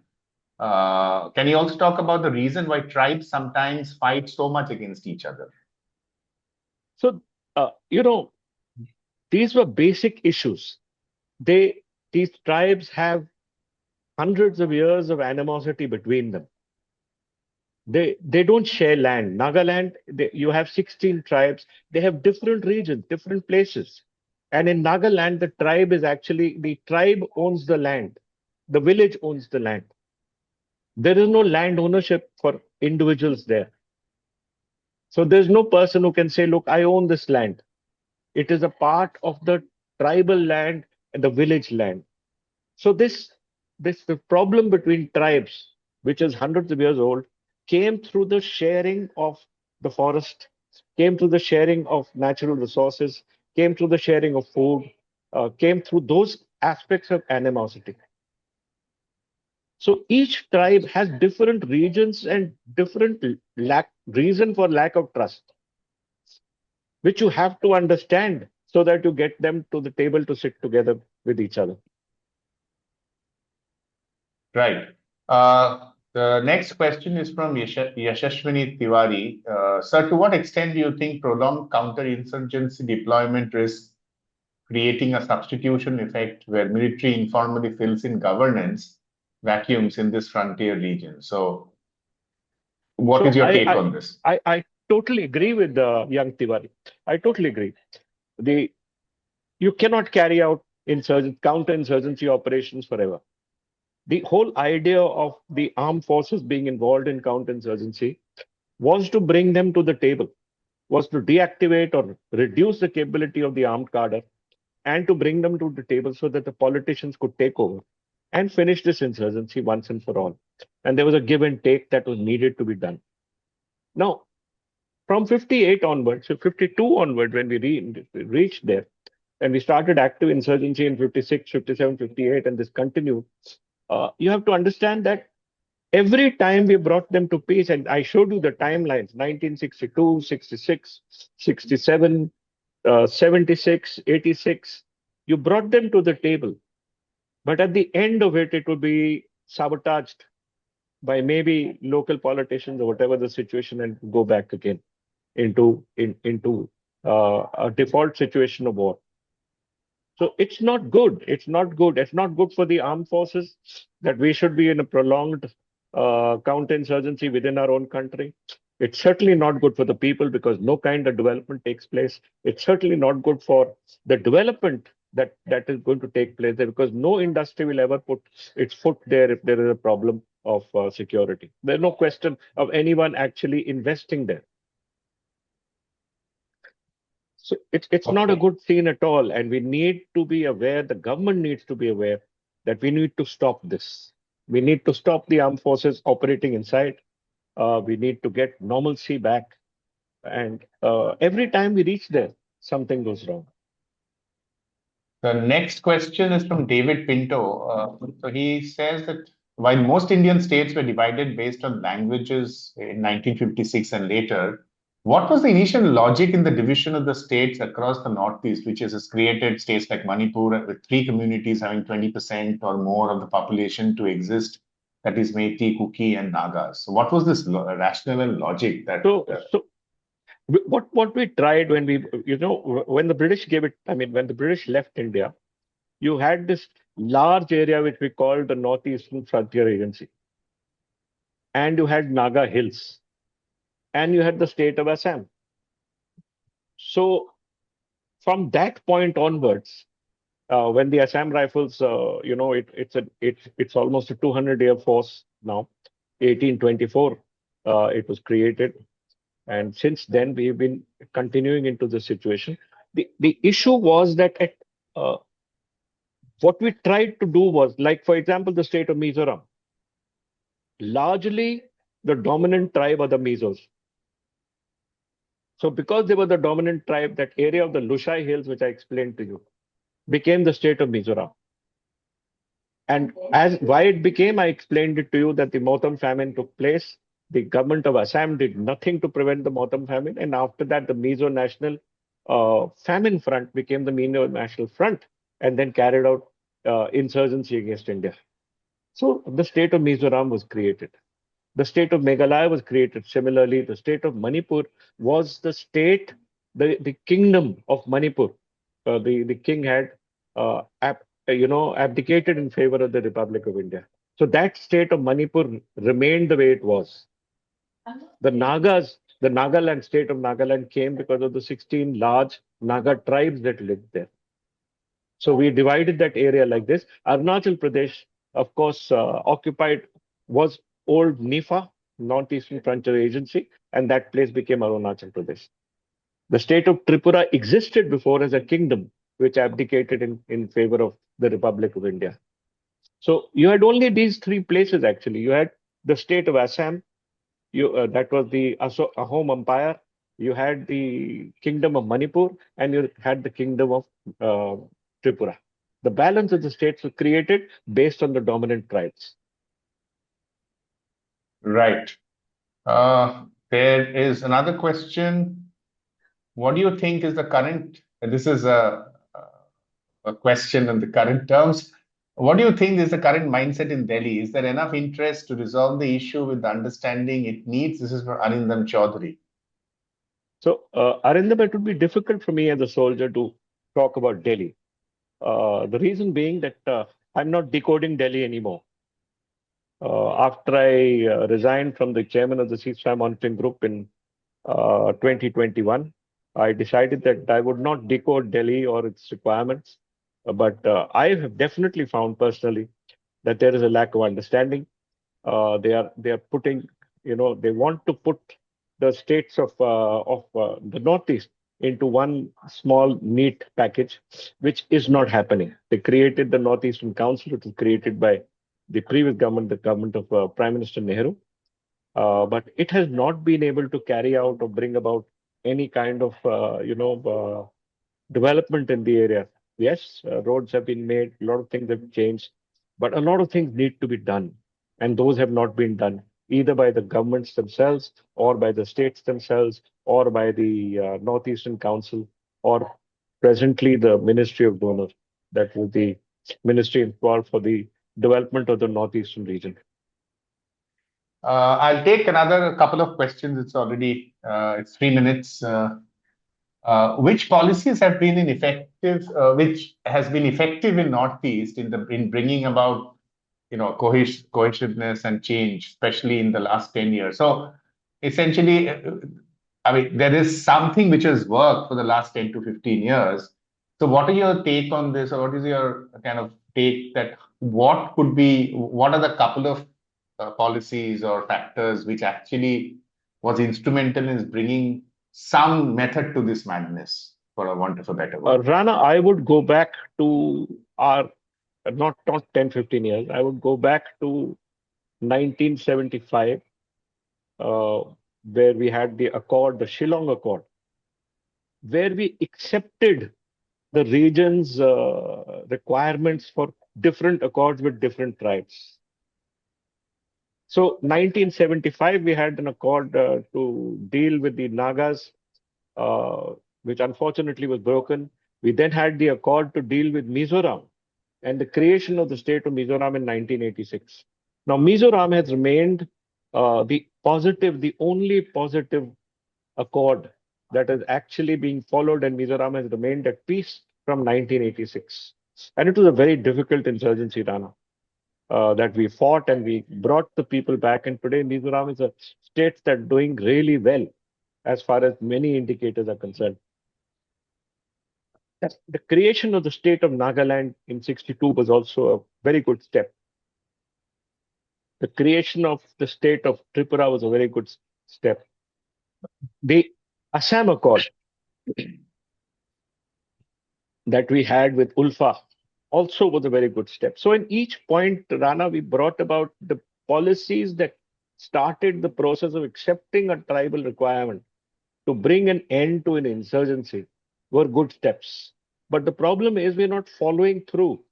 Can you also talk about the reason why tribes sometimes fight so much against each other? So, these were basic issues. These tribes have hundreds of years of animosity between them. They don't share land. Nagaland, you have 16 tribes. They have different regions, different places. And in Nagaland, the tribe owns the land. The village owns the land. There is no land ownership for individuals there. So there's no person who can say, look, I own this land. It is a part of the tribal land and the village land. So the problem between tribes, which is hundreds of years old, came through the sharing of the forest, came through the sharing of natural resources, came through the sharing of food, came through those aspects of animosity. So each tribe has different regions and different reason for lack of trust, which you have to understand so that you get them to the table to sit together with each other. Right. The next question is from Yashashwini Tiwari. Sir, to what extent do you think prolonged counter-insurgency deployment risks creating a substitution effect where military informally fills in governance vacuums in this frontier region? So, what is So your take on this? I totally agree with young Tiwari. I totally agree. You cannot carry out counter-insurgency operations forever. The whole idea of the armed forces being involved in counter-insurgency was to bring them to the table, was to deactivate or reduce the capability of the armed cadre and to bring them to the table so that the politicians could take over and finish this insurgency once and for all. And there was a give and take that was needed to be done. Now, from 58 onwards, so 52 onward, when we reached there, and we started active insurgency in 56, 57, 58, and this continued, you have to understand that every time we brought them to peace, and I showed you the timelines 1962, 66, 67, 76, 86, you brought them to the table. But at the end of it, it would be sabotaged by maybe local politicians or whatever the situation and go back again into a default situation of war. So it's not good. It's not good. It's not good for the armed forces that we should be in a prolonged counterinsurgency within our own country. It's certainly not good for the people because no kind of development takes place. It's certainly not good for the development that is going to take place there because no industry will ever put its foot there if there is a problem of security. There's no question of anyone actually investing there. So it's not a Okay. good scene at all. And we need to be aware, the government needs to be aware that we need to stop this. We need to stop the armed forces operating inside. We need to get normalcy back. And every time we reach there, something goes wrong. The next question is from David Pinto. So he says that while most Indian states were divided based on languages in 1956 and later, what was the initial logic in the division of the states across the Northeast, which has created states like Manipur with three communities having 20% or more of the population to exist? That is Meitei, Kuki, and Nagas. So what was this rationale and logic that? So what we tried when when the British gave it, I mean, when the British left India, you had this large area which we called the Northeastern Frontier Agency, and you had Naga Hills, and you had the state of Assam. So from that point onwards, when the Assam Rifles, it's almost a 200-year force now. 1824, it was created, and since then we've been continuing into the situation. The issue was that what we tried to do was, like for example, the state of Mizoram. Largely, the dominant tribe are the Mizos. So because they were the dominant tribe, that area of the Lushai Hills, which I explained to you, became the state of Mizoram. And as why it became, I explained it to you that the Motam famine took place. The government of Assam did nothing to prevent the Motam famine. And after that, the Mizo National Famine Front became the Mizo National Front and then carried out insurgency against India. So the state of Mizoram was created. The state of Meghalaya was created. Similarly, the state of Manipur was the state, the kingdom of Manipur. The king had abdicated in favor of the Republic of India. So that state of Manipur remained the way it was. The Nagas, the Nagaland state of Nagaland came because of the 16 large Naga tribes that lived there. So we divided that area like this. Arunachal Pradesh, of course, occupied was old NIFA, Northeastern Frontier Agency, and that place became Arunachal Pradesh. The state of Tripura existed before as a kingdom, which abdicated in favor of the Republic of India. So you had only these three places actually. You had the state of Assam, that was the Ahom Empire. You had the kingdom of Manipur, and you had the kingdom of Tripura. The balance of the states was created based on the dominant tribes. Right. There is another question. What do you think is the current? This is a question in the current terms. What do you think is the current mindset in Delhi? Is there enough interest to resolve the issue with the understanding it needs? This is for Arindam Chaudhary. So, Arindam, it would be difficult for me as a soldier to talk about Delhi. The reason being that I'm not decoding Delhi anymore. After I resigned from the chairman of the ceasefire monitoring group in 2021, I decided that I would not decode Delhi or its requirements. But I have definitely found personally that there is a lack of understanding. They are putting, they want to put the states of the Northeast into one small, neat package, which is not happening. They created the Northeastern Council, which was created by the previous government, the government of Prime Minister Nehru. But it has not been able to carry out or bring about any kind of, development in the area. Yes, roads have been made, a lot of things have changed, but a lot of things need to be done. And those have not been done either by the governments themselves or by the states themselves or by the Northeastern Council or presently the Ministry of Donor, that was the ministry involved for the development of the Northeastern region. I'll take another couple of questions. It's already it's 3 minutes. Which policies have been ineffective? Which has been effective in Northeast in bringing about cohesiveness and change, especially in the last 10 years? So essentially, I mean, there is something which has worked for the last 10 to 15 years. So what are your take on this, or what is your kind of take that what are the couple of policies or factors which actually was instrumental in bringing some method to this madness, for a want of a better word? Rana, I would go back to our, not 10, 15 years. I would go back to 1975, uh, where we had the Accord, the Shillong Accord, where we accepted the region's requirements for different accords with different tribes. So 1975, we had an accord to deal with the Nagas, uh, which unfortunately was broken. We then had the accord to deal with Mizoram and the creation of the state of Mizoram in 1986. Now, Mizoram has remained the only positive accord that is actually being followed, and Mizoram has remained at peace from 1986. And it was a very difficult insurgency, Rana, that we fought and we brought the people back. And today, Mizoram is a state that's doing really well as far as many indicators are concerned. The creation of the state of Nagaland in 62 was also a very good step. The creation of the state of Tripura was a very good step. The Assam Accord that we had with ULFA also was a very good step. So in each point, Rana, we brought about the policies that started the process of accepting a tribal requirement to bring an end to an insurgency were good steps. But the problem is we're not following through.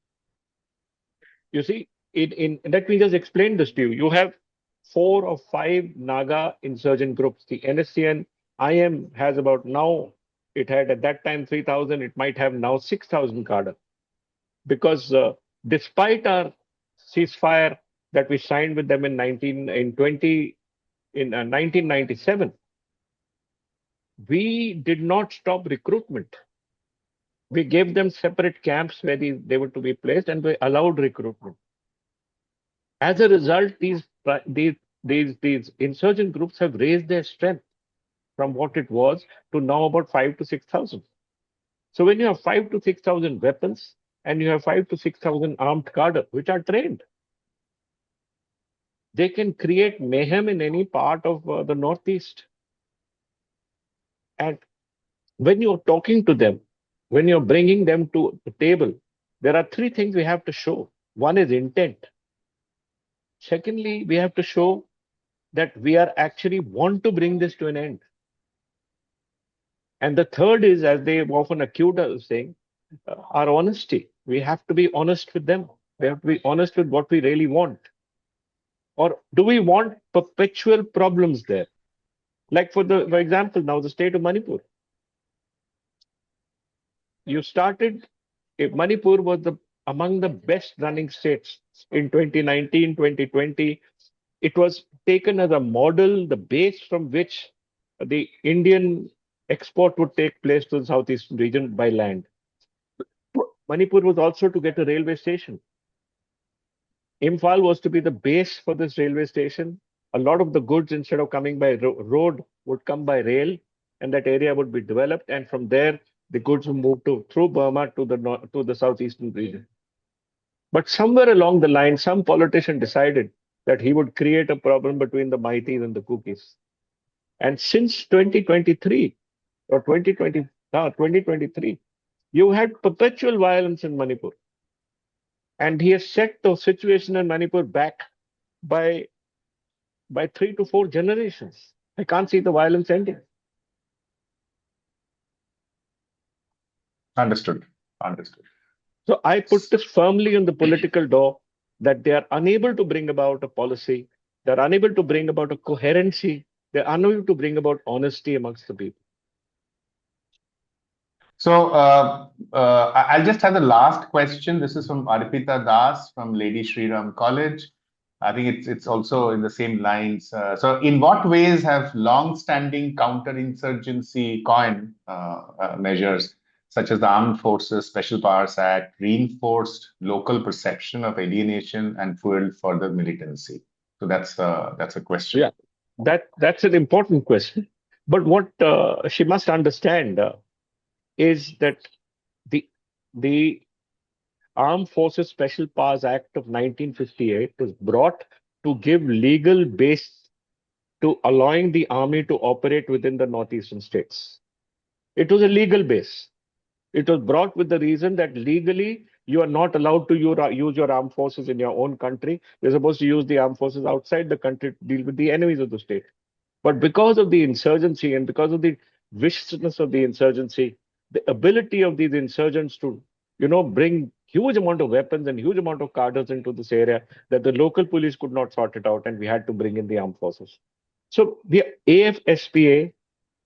You see, let me just explain this to you. You have 4 or 5 Naga insurgent groups. The NSCN IM has about now, it had at that time 3,000, it might have now 6,000 cadre. Because despite our ceasefire that we signed with them in 1997, we did not stop recruitment. We gave them separate camps where they were to be placed, and we allowed recruitment. As a result, these insurgent groups have raised their strength from what it was to now about 5 to 6,000. So when you have 5 to 6,000 weapons and you have 5 to 6,000 armed cadre which are trained, they can create mayhem in any part of the Northeast. And when you're talking to them, when you're bringing them to the table, there are 3 things we have to show. One is intent. Secondly, we have to show that we are actually want to bring this to an end. And the third is, as they often accuse us saying, our honesty. We have to be honest with them. We have to be honest with what we really want. Or do we want perpetual problems there? Like for example, now the state of Manipur. You started, if Manipur was among the best running states in 2019, 2020, it was taken as a model, the base from which the Indian export would take place to the southeastern region by land. Manipur was also to get a railway station. Imphal was to be the base for this railway station. A lot of the goods, instead of coming by road, would come by rail, and that area would be developed. And from there, the goods would move through Burma to the southeastern region. But somewhere along the line, some politician decided that he would create a problem between the Maitis and the Kukis. And since 2023 or 2023, you had perpetual violence in Manipur. And he has set the situation in Manipur back by 3 to 4 generations. I can't see the violence ending. Understood. So I put this firmly on the political door that they are unable to bring about a policy. They're unable to bring about a coherency. They're unable to bring about honesty amongst the people. So I'll just have the last question. This is from Arpita Das from Lady Shriram College. I think it's also in the same lines. So in what ways have long-standing counter-insurgency measures, such as the Armed Forces Special Powers Act, reinforced local perception of alienation and fueled further militancy? So that's a question. Yeah. That's an important question. But what she must understand is that the the Armed Forces Special Powers Act of 1958 was brought to give legal base to allowing the army to operate within the northeastern states. It was a legal base. It was brought with the reason that legally you are not allowed to use your armed forces in your own country. You're supposed to use the armed forces outside the country to deal with the enemies of the state. But because of the insurgency and because of the viciousness of the insurgency, the ability of these insurgents to, bring huge amount of weapons and huge amount of cadres into this area, that the local police could not sort it out, and we had to bring in the armed forces. So the AFSPA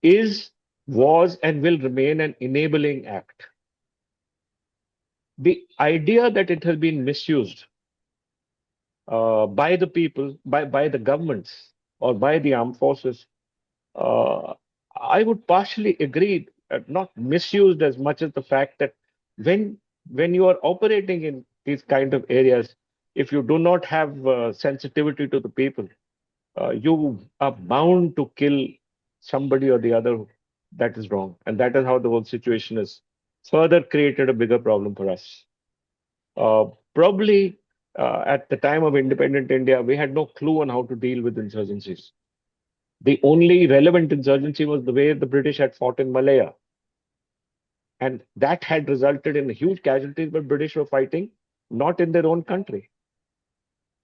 is, was, and will remain an enabling act. The idea that it has been misused by the people, by the governments, or by the armed forces, uh, I would partially agree, not misused as much as the fact that when when you are operating in these kind of areas, if you do not have sensitivity to the people, you are bound to kill somebody or the other that is wrong. And that is how the whole situation has further created a bigger problem for us. Probably at the time of independent India, we had no clue on how to deal with insurgencies. The only relevant insurgency was the way the British had fought in Malaya. And that had resulted in huge casualties, but British were fighting not in their own country.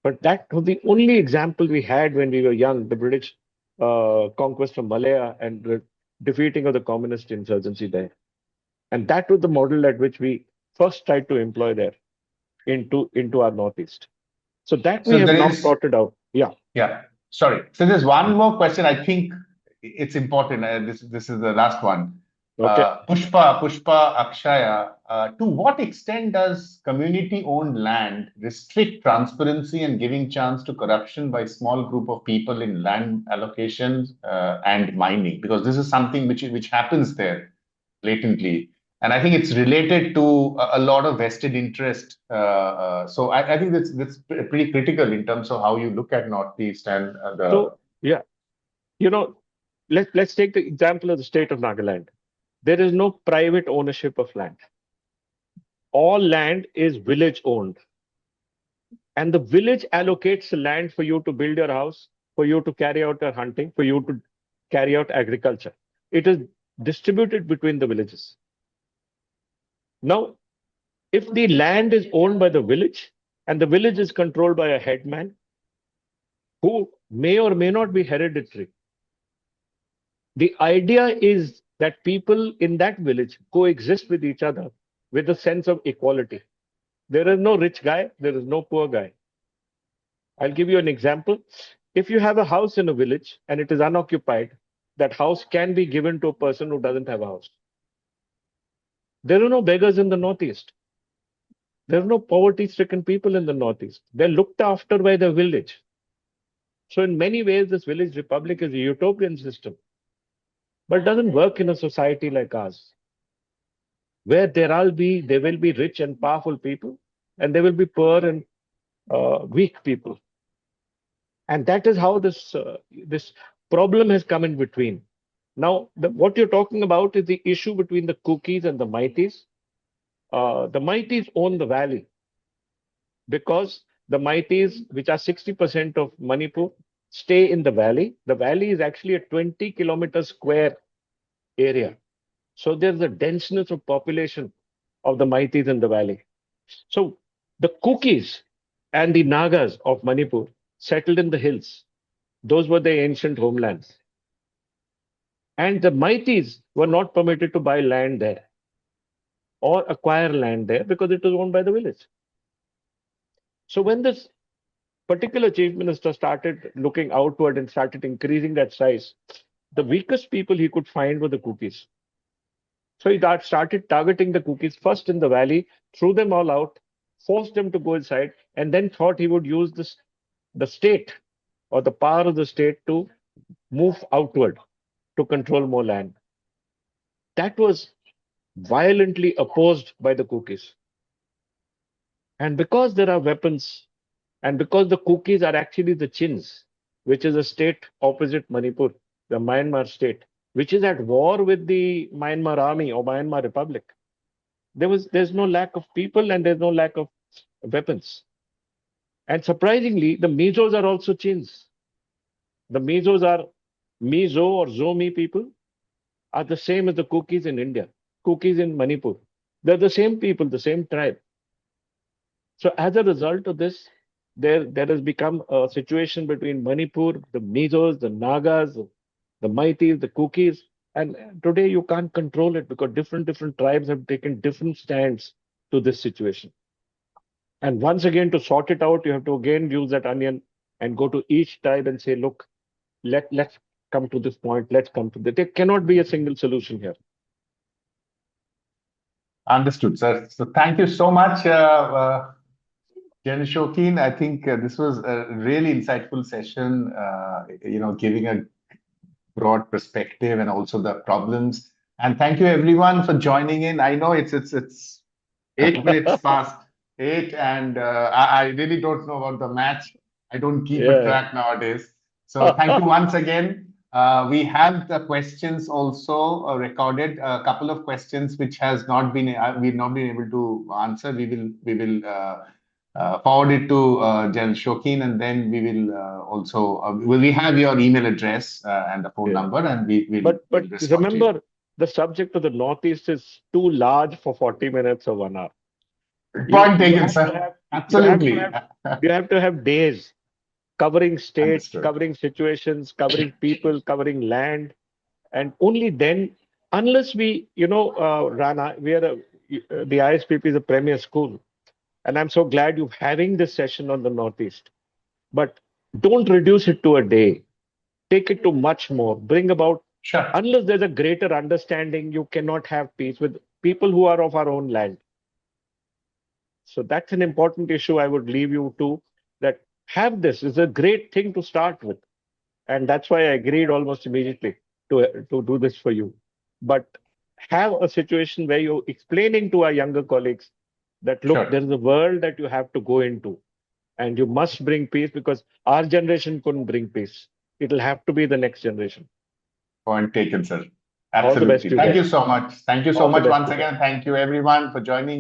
But that was the only example we had when we were young, the British conquest of Malaya and the defeating of the communist insurgency there. And that was the model at which we first tried to employ there into our Northeast. So that we So have there now is, sorted out. Yeah. yeah, sorry. So there's one more question. I think it's important. This is the last one. Okay. Pushpa Akshaya. To what extent does community-owned land restrict transparency and giving chance to corruption by small group of people in land allocations and mining? Because this is something which happens there blatantly. And I think it's related to a lot of vested interest. So I think that's pretty critical in terms of how you look at Northeast and the. So yeah, you know, let's take the example of the state of Nagaland. There is no private ownership of land. All land is village owned. And the village allocates the land for you to build your house, for you to carry out your hunting, for you to carry out agriculture. It is distributed between the villages. Now, if the land is owned by the village and the village is controlled by a headman who may or may not be hereditary, the idea is that people in that village coexist with each other with a sense of equality. There is no rich guy, there is no poor guy. I'll give you an example. If you have a house in a village and it is unoccupied, that house can be given to a person who doesn't have a house. There are no beggars in the Northeast. There are no poverty stricken people in the Northeast. They're looked after by the village. So, in many ways, this village republic is a utopian system, but it doesn't work in a society like ours, where there will be rich and powerful people, and there will be poor and weak people. And that is how this problem has come in between. Now, what you're talking about is the issue between the Kukis and the Maitis. The Maitis own the valley because the Maitis, which are 60% of Manipur, stay in the valley. The valley is actually a 20-kilometer square area. So there's a denseness of population of the Maitis in the valley. So the Kukis and the Nagas of Manipur settled in the hills. Those were the ancient homelands. And the Maitis were not permitted to buy land there or acquire land there because it was owned by the village. So when this particular chief minister started looking outward and started increasing that size, the weakest people he could find were the Kukis. So he started targeting the Kukis first in the valley, threw them all out, forced them to go inside, and then thought he would use the state or the power of the state to move outward to control more land. That was violently opposed by the Kukis. And because there are weapons, and because the Kukis are actually the chins, which is a state opposite Manipur, the Myanmar state, which is at war with the Myanmar army or Myanmar Republic. There's no lack of people and there's no lack of weapons. And surprisingly, the Mizos are also Chins. The Mizos are Mizo or Zomi people are the same as the Kukis in India, Kukis in Manipur. They're the same people, the same tribe. So as a result of this, there has become a situation between Manipur, the Mizos, the Nagas, the Maitis, the Kukis, and today you can't control it because different tribes have taken different stands to this situation. And once again, to sort it out, you have to again use that onion and go to each tribe and say, look, let's come to this point. Let's come to this. There cannot be a single solution here. Understood, sir. So thank you so much, General Shokin. I think this was a really insightful session, giving a broad perspective and also the problems. And thank you everyone for joining in. I know it's 8 minutes past 8, and I really don't know about the match. I don't keep a track nowadays. So thank you once again. We have the questions also recorded. A couple of questions which has not been we've not been able to answer. We will forward it to General Shokin, and then we will also we have your email address and the phone number, and we will. But remember, the subject of the Northeast is too large for 40 minutes or 1 hour. Point taken, sir. Absolutely. You have to have days covering states, covering situations, covering people, covering land, and only then, unless we, Rana, the ISPP is a premier school. And I'm so glad you're having this session on the Northeast. But don't reduce it to a day. Take it to much more. Bring about, unless there's a greater understanding, you cannot have peace with people who are of our own land. So that's an important issue I would leave you to, that have this is a great thing to start with. And that's why I agreed almost immediately to do this for you. But have a situation where you're explaining to our younger colleagues that, look, there is a world that you have to go into and you must bring peace, because our generation couldn't bring peace. It'll have to be the next generation. Point taken, sir. Absolutely. Thank you so much. Thank you so much once again. Thank you everyone for joining in.